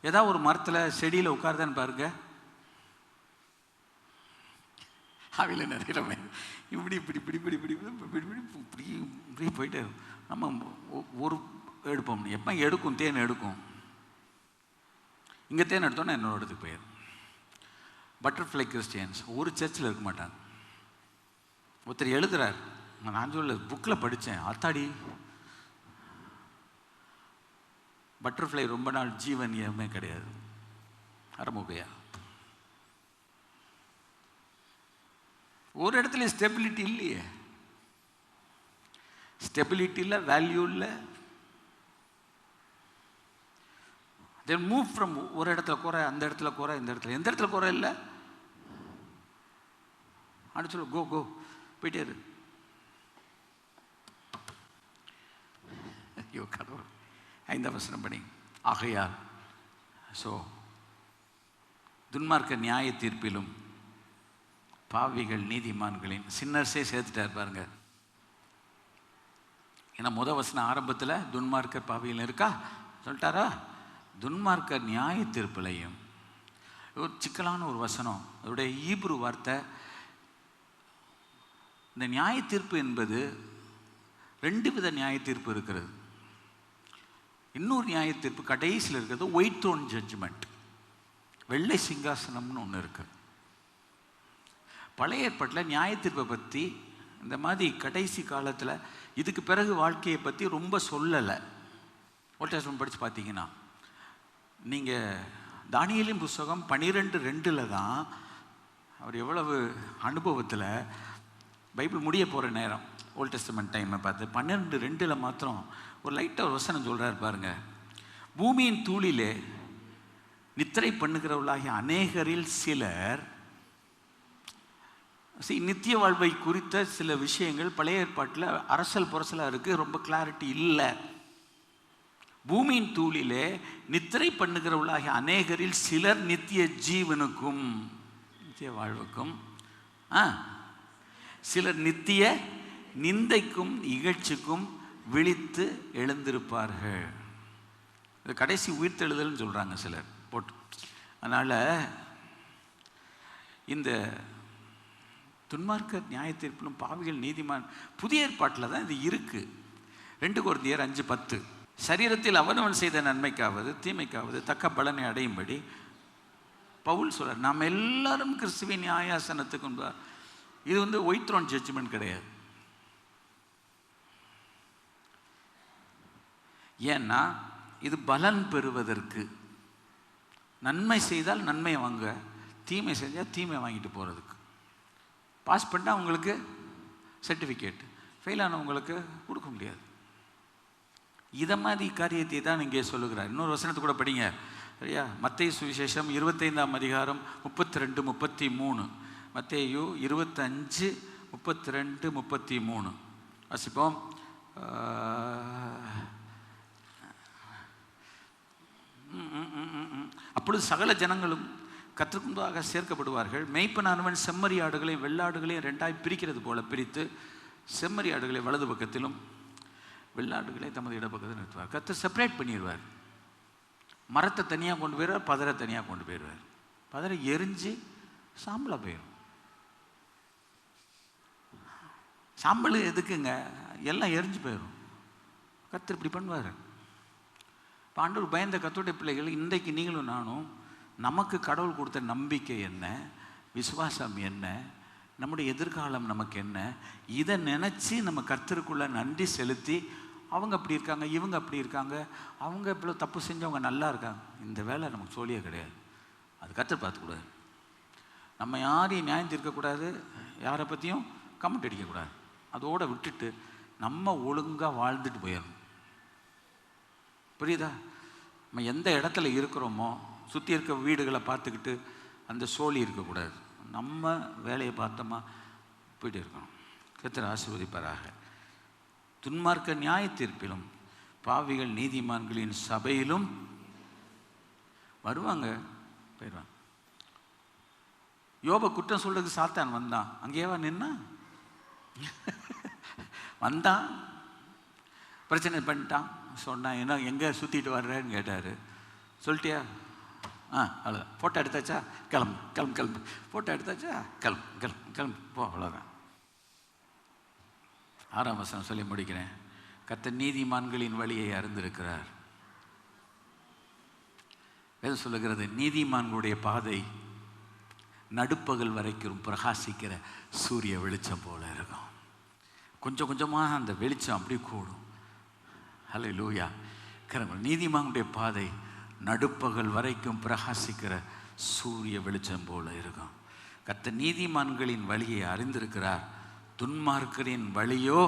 Speaker 1: ஏதாவது ஒரு மரத்தில் செடியில் உட்காருதான்னு பாருங்க, அவையில் நிறைய இப்படி இப்படி இப்படி இப்படி இப்படி இப்படி இப்படி இப்படி போயிட்டே இருக்கும். நம்ம ஒரு எடுப்போம், எப்போ எடுக்கும், தேன் எடுக்கும். இங்கே தேன் எடுத்தோன்னா என்னோட இடத்துக்கு போயிடும். பட்டர்ஃப்ளை கிறிஸ்டியன்ஸ் ஒரு சர்ச்சில் இருக்க மாட்டாங்க. ஒருத்தர் எழுதுறார், நான் சொல்ல புக்கில் படித்தேன், ஆத்தாடி பட்டர்ஃப்ளை ரொம்ப நாள் ஜீவன் எதுவுமே கிடையாது, அரமுகையா. ஒரு இடத்துல ஸ்டெபிலிட்டி இல்லையே, ஸ்டெபிலிட்டி இல்லை, வேல்யூ இல்லை. தென் மூவ் ஃப்ரம் ஒரு இடத்துல குறை, அந்த இடத்துல குறை, இந்த இடத்துல எந்த இடத்துல குறை இல்லை. அப்படி சொல்ல கோ கோ போயிட்டே இரு. ஐயோ கடவுள், 5ஆம் வசனம் படி. ஆகையால் துன்மார்க்க நியாய தீர்ப்பிலும் பாவிகள் நீதிமான்களின், சின்னர்ஸே சேர்த்துட்டார் பாருங்க. ஏன்னா வசனம் ஆரம்பத்தில் துன்மார்க்க பாவிகள் இருக்கா சொல்லிட்டாரா? துன்மார்க்க நியாய தீர்ப்பிலையும். ஒரு சிக்கலான ஒரு வசனம், அதோடைய ஈப்ரு வார்த்தை. இந்த நியாய தீர்ப்பு என்பது 2 வித நியாய தீர்ப்பு இருக்கிறது. இன்னொரு நியாய தீர்ப்பு கடைசியில் இருக்கிறது ஒயிட் த்ரோன் ஜட்ஜ்மெண்ட், வெள்ளை சிங்காசனம்னு ஒன்று இருக்குது. பழைய ஏற்பாட்டில் நியாய தீர்ப்பை பற்றி இந்த மாதிரி கடைசி காலத்தில் இதுக்கு பிறகு வாழ்க்கையை பற்றி ரொம்ப சொல்லலை. ஓல்ட் டெஸ்டமென்ட் படித்து பார்த்தீங்கன்னா, நீங்கள் தானியேலின் புஸ்தகம் 12:2 தான் அவர் எவ்வளவு அனுபவத்தில், பைபிள் முடிய போகிற நேரம், ஓல்ட் டெஸ்டமென்ட் டைமை பார்த்து 12:2 மாத்திரம் ஒரு லைட்டாக ஒரு வசனம் சொல்கிறார் பாருங்க. பூமியின் தூளிலே நித்திரை பண்ணுகிறவர்களாகிய அநேகரில் சிலர், நித்திய வாழ்வை குறித்த சில விஷயங்கள் பழைய ஏற்பாட்டில் அரசல் புரசலாக இருக்குது, ரொம்ப கிளாரிட்டி இல்லை. பூமியின் தூளிலே நித்திரை பண்ணுகிறவர்களாகிய அநேகரில் சிலர் நித்திய ஜீவனுக்கும் நித்திய வாழ்வுக்கும், சிலர் நித்திய நிந்தைக்கும் இகழ்ச்சிக்கும் விழித்து எழுந்திருப்பார்கள். இது கடைசி உயிர்த்தெழுதல்னு சொல்கிறாங்க சிலர் போட்டு. அதனால் இந்த துன்மார்க்க நியாய தீர்ப்பிலும் பாவிகள் நீதிமான் புதிய ஏற்பாட்டில் தான் இது இருக்குது. 2 கொரிந்தியர் 5:10, சரீரத்தில் அவனவன் செய்த நன்மைக்காவது தீமைக்காவது தக்க பலனை அடையும்படி பவுல் சொல்றார், நாம் எல்லாரும் கிறிஸ்துவின் நியாயாசனத்துக்கு முன்பாக. இது ஒயிட் த்ரோன் ஜட்ஜ்மெண்ட் கிடையாது. ஏன்னா இது பலன் பெறுவதற்கு. நன்மை செய்தால் நன்மை வாங்க, தீமை செஞ்சால் தீமை வாங்கிட்டு போகிறதுக்கு. பாஸ் பண்ணால் உங்களுக்கு சர்டிஃபிகேட், ஃபெயில் ஆனவங்களுக்கு கொடுக்க முடியாது. இதை மாதிரி காரியத்தை தான் இங்கே சொல்லுகிறார். இன்னொரு வசனத்தை கூட படிங்க சரியா? மத்தேயு சுவிசேஷம் 25ஆம் அதிகாரம் 32-33. மத்தேயு 25:32-33 வாசிப்போம். அப்பொழுது சகல ஜனங்களும் கற்றுக்கொண்டதாக சேர்க்கப்படுவார்கள். மெய்ப்பனானவன் செம்மறி ஆடுகளையும் வெள்ளாடுகளையும் 2ஆய் பிரிக்கிறது போல பிரித்து செம்மறி ஆடுகளை வலது பக்கத்திலும் வெள்ளாடுகளை தமது இடப்பக்கத்தில் நிறுத்துவார். கர்த்தர் செப்பரேட் பண்ணிடுவார். மரத்தை தனியாக கொண்டு போயிடுவார், பதரை தனியாக கொண்டு போயிடுவார். பதரை எரிஞ்சு சாம்பலாக போயிடும். சாம்பல் எதுக்குங்க? எல்லாம் எரிஞ்சு போயிடும். கர்த்தர் இப்படி பண்ணுவார். இப்போ ஆண்டவர் பயந்த கர்த்தருடைய பிள்ளைகள், இன்றைக்கு நீங்களும் நானும் நமக்கு கடவுள் கொடுத்த நம்பிக்கை என்ன, விசுவாசம் என்ன, நம்முடைய எதிர்காலம் நமக்கு என்ன, இதை நினச்சி நம்ம கர்த்தருக்குள்ள நன்றி செலுத்தி, அவங்க அப்படி இருக்காங்க, இவங்க அப்படி இருக்காங்க, அவங்க இவ்வளோ தப்பு செஞ்சவங்க நல்லா இருக்காங்க, இந்த வேலை நமக்கு சொல்லியே கிடையாது. அது கர்த்தர் பார்த்துக்கூடாது. நம்ம யாரையும் நியாயம் தீர்க்கக்கூடாது, யாரை பற்றியும் கமெண்ட் அடிக்கக்கூடாது. அதோடு விட்டுட்டு நம்ம ஒழுங்காக வாழ்ந்துட்டு போயிடணும். புரியுதா? நம்ம எந்த இடத்துல இருக்கிறோமோ சுற்றி இருக்க வீடுகளை பார்த்துக்கிட்டு அந்த சோழி இருக்கக்கூடாது. நம்ம வேலையை பார்த்தோமா போயிட்டு இருக்கணும். கர்த்தர் ஆசீர்வதிப்பாராக. துன்மார்க்க நியாய தீர்ப்பிலும் பாவிகள் நீதிமான்களின் சபையிலும் வருவாங்க, போயிடுவாங்க. யோபை குற்றம் சொல்றதுக்கு சாத்தான் வந்தான், அங்கேயேவா நின்னா? வந்தான், பிரச்சனை பண்ணிட்டான், சொன்னான். என்ன எங்கே சுற்றிட்டு வர்றேன்னு கேட்டார். சொல்லிட்டியா? அவ்வளோதான். ஃபோட்டோ எடுத்தாச்சா? கிளம்பு கிளம்பு கிளம்பு. ஃபோட்டோ எடுத்தாச்சா? கிளம்பு கிளம்பு கிளம்பு போ, அவ்வளோதான். 6ஆம் வசனம் சொல்லி முடிக்கிறேன். கர்த்தர் நீதிமான்களின் வழியை அறிந்திருக்கிறார். எது சொல்லுகிறது? நீதிமான்களுடைய பாதை நடுப்பகல் வரைக்கும் பிரகாசிக்கிற சூரிய வெளிச்சம் போல இருக்கும். கொஞ்சம் கொஞ்சமாக அந்த வெளிச்சம் அப்படி கூடும். ஹல்லேலூயா. நீதிமான்களுடைய பாதை நடுப்பகல் வரைக்கும் பிரகாசிக்கிற சூரிய வெளிச்சம் போல இருக்கும். கர்த்தர் நீதிமான்களின் வழியை அறிந்திருக்கிறார், துன்மார்க்கரின் வழியோ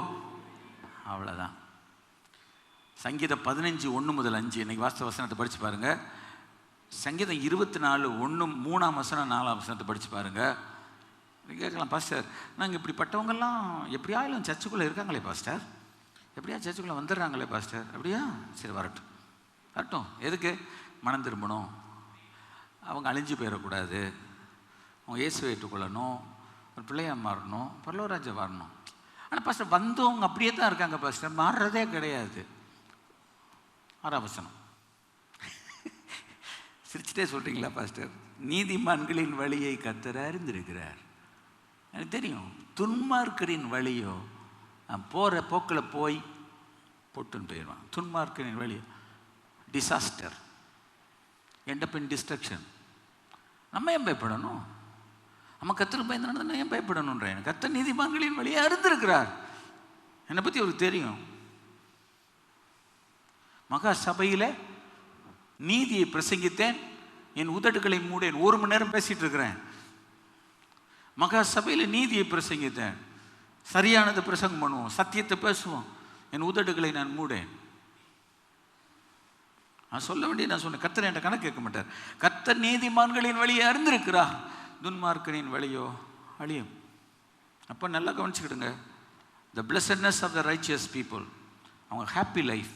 Speaker 1: அவ்வளோதான். சங்கீதம் 15:1-5 இன்னைக்கு வாஸ்தவ வசனத்தை படித்து பாருங்க. சங்கீதம் 24:1, 3ஆம் வசனம் 4ஆம் வசனத்தை படித்து பாருங்க. கேட்கலாம், பாஸ்டர் நாங்கள் இப்படிப்பட்டவங்கெல்லாம் எப்படியாயிலும் சர்ச்சுக்குள்ளே இருக்காங்களே பாஸ்டர், எப்படியா சர்ச்சுக்குள்ளே வந்துடுறாங்களே பாஸ்டர். அப்படியா? சரி, வரட்டும் வரட்டும். எதுக்கு? மனம் திரும்பணும், அவங்க அழிஞ்சு போயிடக்கூடாது, அவங்க இயேசுவை ஏற்றுக்கொள்ளணும், ஒரு பிள்ளையாக மாறணும், பரலோகராஜ்யம் வரணும். ஆனால் பாஸ்டர் வந்தவங்க அப்படியே தான் இருக்காங்க பாஸ்டர், மாறுறதே கிடையாது. 6ஆம் வசனம். சிரிச்சுட்டே சொல்கிறீங்களா பாஸ்டர்? நீதிமான்களின் வழியை கர்த்தர் அறிந்திருக்கிறார். எனக்கு தெரியும். துன்மார்க்கரின் வழியோ போகிற போக்கில் போய் போட்டுன்னு போயிடுவான். துன்மார்க்கரின் வழி டிசாஸ்டர், எண்ட் அப் இன் டிஸ்ட்ரக்ஷன். நம்ம ஏன் பயப்படணும்? நம்ம கர்த்தருக்கு பயந்து ஏன் பயப்படணுன்றேன்? கர்த்தர் நீதிமான்களின் வழியை அறிந்திருக்கிறார். என்னை பற்றி அவருக்கு தெரியும். மகா சபையில் நீதியை பிரசங்கித்தேன், என் உதடுகளை மூடேன். 1 மணி நேரம் பேசிகிட்டு இருக்கிறேன். மகா சபையில் நீதியை பிரசங்கித்தேன், சரியானதை பிரசங்கம் பண்ணுவோம், சத்தியத்தை பேசுவோம், என் உதடுகளை நான் மூடேன். நான் சொல்ல வேண்டிய நான் சொன்னேன். கர்த்தர் என்கிட்ட கணக்கு கேட்க மாட்டார். கர்த்தர் நீதிமான்களின் வழியை அறிந்திருக்கிறார், துன்மார்க்கரின் வழியோ அழியும். அப்போ நல்லா கவனிச்சுக்கிடுங்க. The blessedness of the righteous people, அவங்க ஹாப்பி லைஃப்.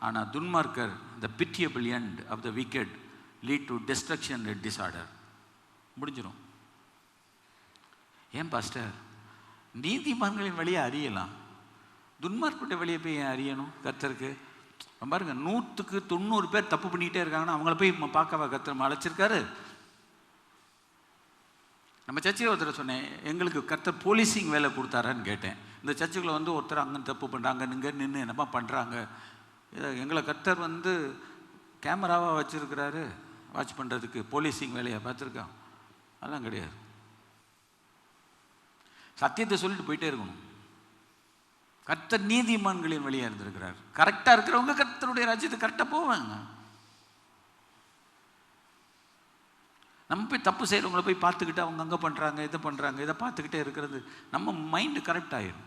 Speaker 1: ஆனால் துன்மார்க்கர், the pitiable end of the wicked lead to destruction and disorder. முடிஞ்சிடும். ஏன் பாஸ்டர்? நீதிமான்களின் வழியை அறியலாம், துன்மார்க்குடைய வழியை போய் ஏன் அறியணும்? கர்த்தருக்கு பாருங்க, 100க்கு 90 பேர் தப்பு பண்ணிக்கிட்டே இருக்காங்கன்னா அவங்கள போய் பார்க்கவா கர்த்தர் அழைச்சிருக்காரு? நம்ம சர்ச்சையில் ஒருத்தர் சொன்னேன், எங்களுக்கு கர்த்தர் போலீசிங் வேலை கொடுத்தாரான்னு கேட்டேன். இந்த சர்ச்சுக்குள்ளே வந்து ஒருத்தர் அங்கே தப்பு பண்ணுறாங்க, இங்கே நின்று என்னப்பா பண்ணுறாங்க, எங்களை கர்த்தர் வந்து கேமராவாக வச்சுருக்கிறாரு வாட்ச் பண்ணுறதுக்கு, போலீசிங் வேலையை பார்த்துருக்கான். அதெல்லாம் கிடையாது. சத்தியத்தை சொல்லிட்டு போயிட்டே இருக்கணும். கர்த்தர் நீதிமான்களின் வழியாக இருந்திருக்கிறார். கரெக்டாக இருக்கிறவங்க கர்த்தருடைய ராஜ்யத்துக்கு கரெக்டாக போவாங்க. நம்ம போய் தப்பு செய்கிறவங்கள போய் பார்த்துக்கிட்டு அவங்க அங்கே பண்ணுறாங்க, இதை பண்ணுறாங்க, இதை பார்த்துக்கிட்டே இருக்கிறது நம்ம மைண்டு கரெக்ட் ஆயிடும்.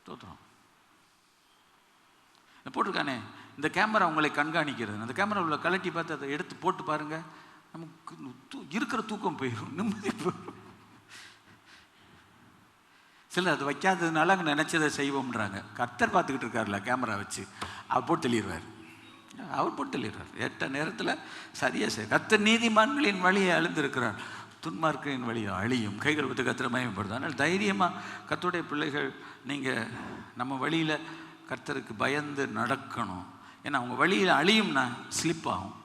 Speaker 1: தோற்றுறோம். போட்டிருக்கானே, இந்த கேமரா உங்களை கண்காணிக்கிறது, அந்த கேமரா உள்ள கலட்டி பார்த்து அதை எடுத்து போட்டு பாருங்கள், நமக்கு இருக்கிற தூக்கம் போயிடும், நிம்மதி போயிடும். சில அது வைக்காததுனால அங்கே நினச்சதை செய்வோம்ன்றாங்க. கர்த்தர் பார்த்துக்கிட்டு இருக்காருல்ல கேமரா வச்சு, அவர் போட்டு தெளிவார். அவர் போட்டு தெளிவார். 8 நேரத்தில் சரியாக செய்ய. கர்த்தர் நீதிமான்களின் வழியை அழிந்திருக்கிறார், துன்மார்க்கரின் வழியை அழியும். கைகள் விட்டு கர்த்தர் மகிமைப்படுது. அதனால் தைரியமாக கர்த்தருடைய பிள்ளைகள் நீங்கள் நம்ம வழியில் கர்த்தருக்கு பயந்து நடக்கணும். ஏன்னா அவங்க வழியில் அழியும்னா ஸ்லிப் ஆகும்,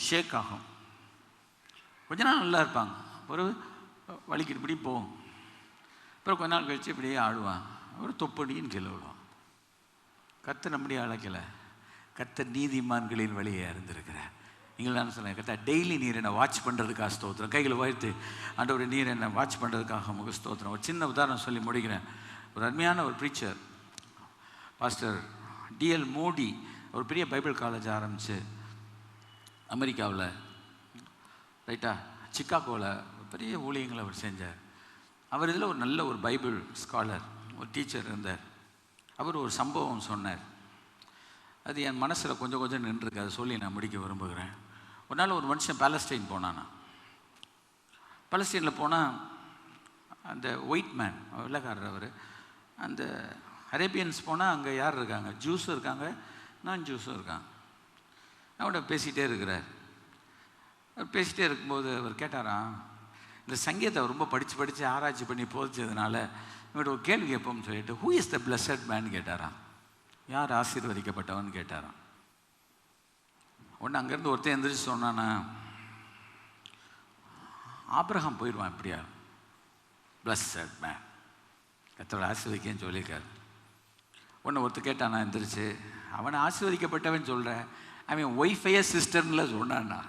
Speaker 1: ஷேக் ஆகும். கொஞ்ச நாள் நல்லா இருப்பாங்க, ஒரு வலிக்கிட்டு இப்படி போகும். அப்புறம் கொஞ்ச நாள் கழிச்சு இப்படியே ஆடுவான், ஒரு தொப்படின்னு கீழே விடுவான். கர்த்தர் நம்முடைய அழைக்கலை, கர்த்தர் நீதிமான்களின் வழியை அறிந்திருக்கிறார். நீங்கள் நான் சொல்லுங்கள், கர்த்தர் டெய்லி நீர் என்னை வாட்ச் பண்ணுறதுக்காக ஸ்தோத்திரம். கைகளை உயர்த்தி ஆண்டவருடைய நீர் என்னை வாட்ச் பண்ணுறதுக்காக முக ஸ்தோத்திரம். ஒரு சின்ன உதாரணம் சொல்லி முடிக்கிறேன். ஒரு அருமையான ஒரு ப்ரீச்சர் பாஸ்டர் D.L. மோடி, ஒரு பெரிய பைபிள் காலேஜ் ஆரம்பித்து அமெரிக்காவில் ரைட்டா சிக்காகோவில் பெரிய ஊழியங்களை அவர் செஞ்சார். அவர் இதில் ஒரு நல்ல ஒரு பைபிள் ஸ்காலர், ஒரு டீச்சர் இருந்தார். அவர் ஒரு சம்பவம் சொன்னார், அது என் மனசில் கொஞ்சம் கொஞ்சம் நின்றுருக்கு, அதை சொல்லி நான் முடிக்க விரும்புகிறேன். ஒரு நாள் ஒரு மனுஷன் பாலஸ்டைன் போனானா. பாலஸ்டைனில் போனால் அந்த ஒயிட் மேன், வெள்ளைக்காரர் அவர், அந்த அரேபியன்ஸ் போனால் அங்கே யார் இருக்காங்க, ஜூஸும் இருக்காங்க, நான் ஜூஸும் இருக்காங்க. அவட பேசிகிட்டே இருக்கிறார். அவர் பேசிகிட்டே இருக்கும்போது அவர் கேட்டாராம், இந்த சங்கீதத்தை ரொம்ப படித்து ஆராய்ச்சி பண்ணி போதிச்சதுனால இவர்கிட்ட ஒரு கேள்வி கேட்போம்னு சொல்லிட்டு, who is the blessed man கேட்டாராம். யார் ஆசீர்வதிக்கப்பட்டவன் கேட்டாராம். ஒன்று அங்கேருந்து ஒருத்தர் எந்திரிச்சு சொன்னானா, ஆபிரகாம் போயிடுவான் எப்படியா, பிளஸட் மேன், கர்த்தரோட ஆசீர்வதிக்கன்னு சொல்லியிருக்காரு. ஒன்று ஒருத்தர் கேட்டானா எந்திரிச்சு, அவனை ஆசீர்வதிக்கப்பட்டவன் சொல்கிறேன், அவன் ஒய்ஃபையே சிஸ்டர்னில் சொன்னான்னா,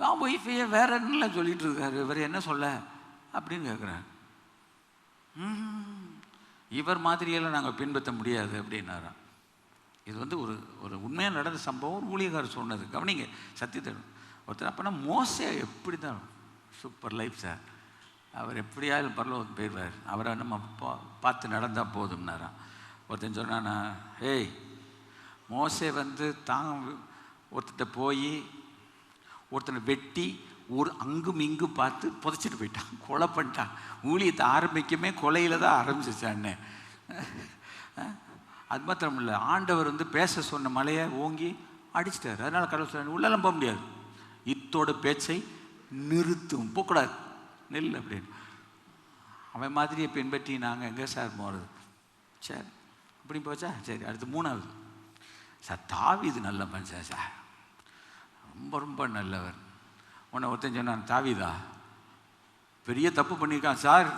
Speaker 1: நான் ஒய்ஃபையே வேற என்னல சொல்லிட்டு இருக்காரு, இவர் என்ன சொல்ல அப்படின்னு கேட்குறேன். இவர் மாதிரியெல்லாம் நாங்கள் பின்பற்ற முடியாது அப்படின்னாராம். இது வந்து ஒரு ஒரு உண்மையாக நடந்த சம்பவம், ஒரு ஊழியக்காரர் சொன்னது. கவனிங்க சத்தியத்தை. ஒருத்தர் அப்போனா மோசே எப்படி தான் சூப்பர் லைஃப் சார், அவர் எப்படியாவது பரலோகம் போயிடுவார், அவரை நம்ம பார்த்து நடந்தால் போதும்னாராம். ஒருத்தன் சொன்னானா, ஏய் மோசே வந்து ஒருத்தட்ட போய் ஒருத்தனை வெட்டி ஒரு அங்கும் இங்கும் பார்த்து புதைச்சிட்டு போயிட்டான், கொலை பண்ணிட்டான். ஊழியத்தை ஆரம்பிக்குமே கொலையில் தான் ஆரம்பிச்சிச்சான்னு. அது மாத்திரம் இல்லை, ஆண்டவர் வந்து பேச சொன்ன மலையை ஓங்கி அடிச்சிட்டார். அதனால் கடவுள் சொல்ல உள்ளெல்லாம் போக முடியாது, இத்தோட பேச்சை நிறுத்தும், போக்கூடாது, நெல் அப்படின்னு. அவன் மாதிரியை பின்பற்றி நாங்கள் எங்கே சார் போகிறது? சரி அப்படி போச்சா, சரி அடுத்து மூணாவது சார், தாவீது நல்ல மனுஷன் சார், ரொம்ப ரொம்ப நல்லவர். உன்னை ஒருத்தன் சொன்னான், தாவீதா பெரிய தப்பு பண்ணியிருக்கான் சார்,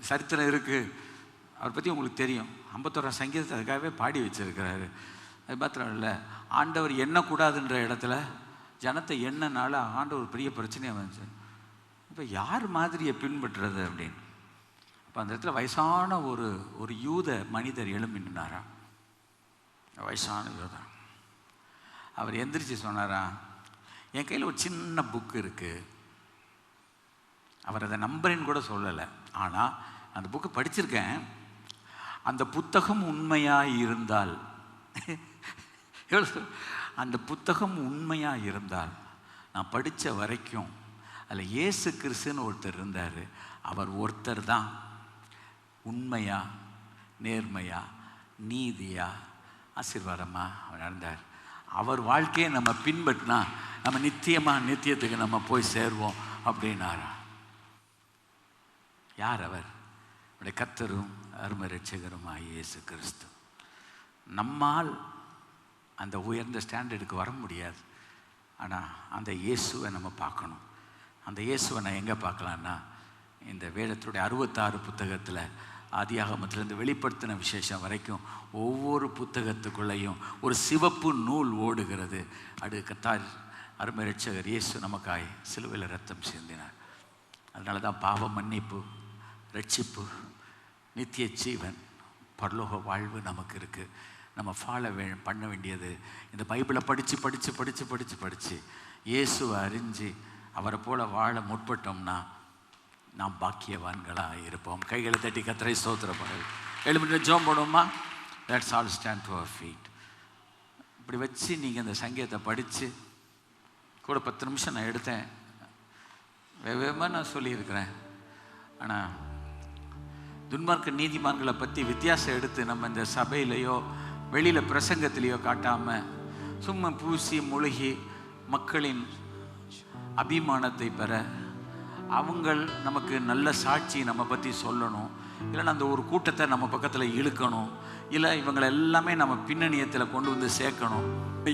Speaker 1: சரித்திரம் இருக்குது, அவரை பற்றி உங்களுக்கு தெரியும், 51 சங்கீதத்தை அதுக்காகவே பாடி வச்சிருக்கிறாரு. அது மாத்திரம் இல்லை, ஆண்டவர் எண்ணக்கூடாதுன்ற இடத்துல ஜனத்தை எண்ணனால ஆண்டவர் பெரிய பிரச்சனையாக வந்துச்சு. இப்போ யார் மாதிரியை பின்பற்றுறது அப்படின்னு. இப்போ அந்த இடத்துல வயசான ஒரு யூத மனிதர் எழும்பினாரா, வயசான யூதர். அவர் எந்திரிச்சு சொன்னாரா, என் கையில் ஒரு சின்ன புக்கு இருக்குது, அவர் அதை நம்புறேன்னு கூட சொல்லலை, ஆனால் அந்த புக்கு படிச்சிருக்கேன், அந்த புத்தகம் உண்மையாக இருந்தால் அந்த புத்தகம் உண்மையாக இருந்தால் நான் படித்த வரைக்கும் அதில் இயேசு கிறிஸ்துன்னு ஒருத்தர் இருந்தார், அவர் ஒருத்தர் தான் உண்மையாக நேர்மையாக நீதியாக ஆசீர்வாதமாக அவர் நடந்தார். அவர் வாழ்க்கையை நம்ம பின்பற்றினா நம்ம நித்தியத்துக்கு நம்ம போய் சேருவோம் அப்படின்னாரா. யார் அவர்? நம்முடைய கர்த்தரும் அருமை இரட்சகருமாய் இயேசு கிறிஸ்து. நம்மால் அந்த உயர்ந்த ஸ்டாண்டர்டுக்கு வர முடியாது, ஆனால் அந்த இயேசுவை நம்ம பார்க்கணும். அந்த இயேசுவை நான் எங்கே பார்க்கலான்னா, இந்த வேதத்துடைய 66 புத்தகத்தில் ஆதியாகமத்திலிருந்து வெளிப்படுத்தின விசேஷம் வரைக்கும் ஒவ்வொரு புத்தகத்துக்குள்ளேயும் ஒரு சிவப்பு நூல் ஓடுகிறது. அது கர்த்தர் அருமை இரட்சகர் இயேசு நமக்காய் சிலுவையில் ரத்தம் சிந்தினார். அதனால தான் பாவ மன்னிப்பு, ரட்சிப்பு, நித்திய ஜீவன், பரலோக வாழ்வு நமக்கு இருக்குது. நம்ம பண்ண வேண்டியது இந்த பைபிளை படித்து படித்து படித்து படித்து படித்து இயேசுவை அறிஞ்சு அவரை போல் வாழ முற்பட்டோம்னா நாம் பாக்கியவான்களாக இருப்போம். கைகளை தட்டி கர்த்தரை ஸ்தோத்திரப்படுது. எழுப்பிட்டு ஜெபம் பண்ணுவோமா? Let's all stand to our feet. இப்படி வச்சு நீங்கள் இந்த சங்கீதத்தை படித்து கூட 10 நிமிஷம் நான் எடுத்தேன், வேகமாக நான் சொல்லியிருக்கிறேன். ஆனால் துன்மார்க்க நீதிமான்களை பற்றி வித்தியாசம் எடுத்து நம்ம இந்த சபையிலையோ வெளியில் பிரசங்கத்திலேயோ காட்டாமல் சும்மா பூசி முழுகி மக்களின் அபிமானத்தை பெற, அவங்கள் நமக்கு நல்ல சாட்சி நம்ம பற்றி சொல்லணும், இல்லைன்னா அந்த ஒரு கூட்டத்தை நம்ம பக்கத்தில் இழுக்கணும், இல்லை இவங்களை எல்லாமே நம்ம பின்னணியத்தில் கொண்டு வந்து சேர்க்கணும்.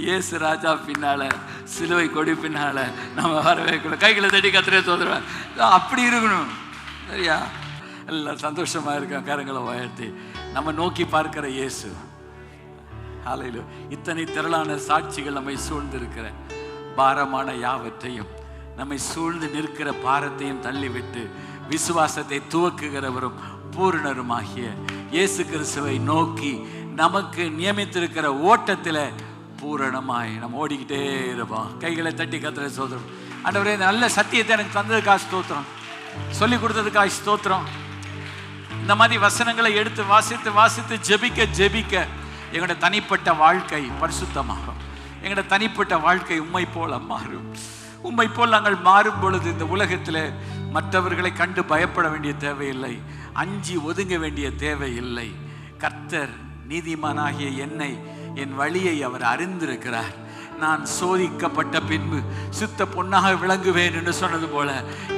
Speaker 1: இயேசு ராஜா பின்னால், சிலுவை கொடி பின்னால் நம்ம வரவே கூட கைகளை தட்டி கத்திரே தோதுருவேன். அப்படி இருக்கணும். சரியா? எல்லாம் சந்தோஷமாக இருக்கோம். கரங்களை உயர்த்தி நம்ம நோக்கி பார்க்கிற இயேசு. ஹல்லேலூயா. இத்தனை திரளான சாட்சிகள் நம்மை சூழ்ந்து இருக்கிற பாரமான யாவற்றையும், நம்மை சூழ்ந்து நிற்கிற பாரத்தையும் தள்ளிவிட்டு விசுவாசத்தை துவக்குகிறவரும் பூரணருமாகிய இயேசு கிறிஸ்துவை நோக்கி நமக்கு நியமித்திருக்கிற ஓட்டத்தில் பூரணமாய் நம்ம ஓடிக்கிட்டே இருப்போம். கைகளை தட்டி கத்திர ஸ்தோத்திரம். ஆண்டவரே, நல்ல சத்தியத்தை எனக்கு தந்ததுக்காக ஸ்தோத்திரம், சொல்லி கொடுத்ததுக்காக ஸ்தோத்திரம். இந்த மாதிரி வசனங்களை எடுத்து வாசித்து வாசித்து ஜெபிக்க எங்களோட தனிப்பட்ட வாழ்க்கை பரிசுத்தமாகும். எங்களோட தனிப்பட்ட வாழ்க்கை உம்மை போல மாறும். உம்மை போல் நாங்கள் மாறும் பொழுது இந்த உலகத்தில் மற்றவர்களை கண்டு பயப்பட வேண்டிய தேவையில்லை, அஞ்சி ஒதுங்க வேண்டிய தேவையில்லை. கர்த்தர் நீதிமானாகிய என்னை, என் வழியை அவர் அறிந்திருக்கிறார். நான் சோதிக்கப்பட்ட பின்பு சுத்த பொன்னாக விளங்குவேன் என்று சொன்னது போல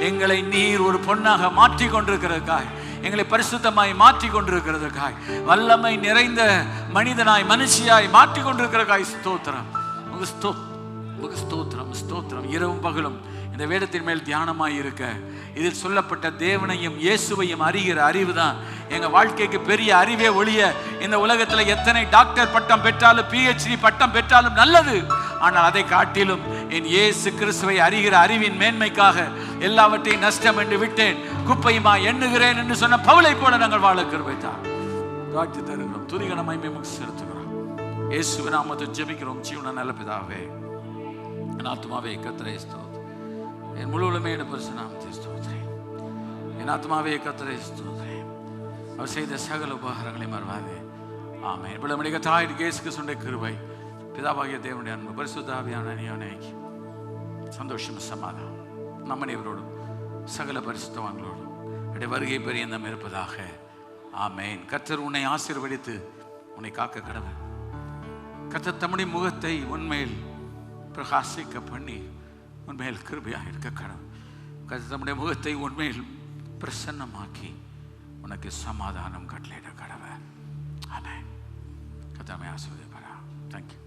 Speaker 1: எங்களை நீர் ஒரு பொன்னாக மாற்றி கொண்டிருக்கிறதுக்காய், எங்களை பரிசுத்தமாய் மாற்றி கொண்டிருக்கிறதுக்காய், வல்லமை நிறைந்த மனிதனாய் மனுஷியாய் மாற்றி கொண்டிருக்கிறதுக்காய் ஸ்தோத்திரம். ஸ்தோத்திரம் ஸ்தோத்திரம். இரவும் பகலும் இந்த வேதத்தின் மேல் தியானமாய் இருக்க, இதில் சொல்லப்பட்ட தேவனையும் இயேசுவையும் அறிகிற அறிவு தான் எங்கள் வாழ்க்கைக்கு பெரிய அறிவே ஒழிய, இந்த உலகத்தில் எத்தனை டாக்டர் பட்டம் பெற்றாலும் PhD பட்டம் பெற்றாலும் நல்லது. ஆனால் அதை காட்டிலும் என் இயேசு கிறிஸ்துவை அறிகிற அறிவின் மேன்மைக்காக எல்லாவற்றையும் நஷ்டம் என்று விட்டேன், குப்பையுமா எண்ணுகிறேன் என்று சொன்ன பவுலை போல நாங்கள் வாழ கிருபை தாரும். காட்சி தருகிறோம், துதிகன மகிமை செலுத்துகிறோம். இயேசுவின் நாமத்தில் ஜெபிக்கிறோம் ஜீவன நல்ல பிதாவே. என் ஆத்துமாவே கர்த்தரை ஸ்தோத்திரம், என் முழுவதுமே என் பரிசுத்த நாமத்தை ஸ்தோத்திரம். என் ஆத்துமாவே கர்த்தரை ஸ்தோத்திரம், அவர் செய்த சகல உபகாரங்களை மறவாதே. ஆமென். விளம்படிக்க தாயிற்கு இயேசு கிறிஸ்துவின் கிருபை, பிதாவாகிய தேவனுடைய அன்பு, பரிசுத்த ஆவியான அந்யோன்யம், சந்தோஷம், சமாதானம் நம்ம அனைவரோடும் சகல பரிசுத்தவான்களோடும் இடைய வருகை பரியந்தம் இருப்பதாக. ஆமென். கர்த்தர் உன்னை ஆசீர்வதித்து உன்னை காக்க கடவுள். கர்த்தர் தம்முடைய முகத்தை உன்மேல் பிரகாசிக்க பண்ணி உன்மேல் கிருபையாக இருக்க கடவுள். கர்த்தர் தம்முடைய முகத்தை உன்மேல் பிரசன்னமாக்கி உனக்கு சமாதானம் கட்டளையிட கடவுள். ஆமென். கர்த்தர் ஆசீர்வதிப்பாரா. தேங்க்யூ.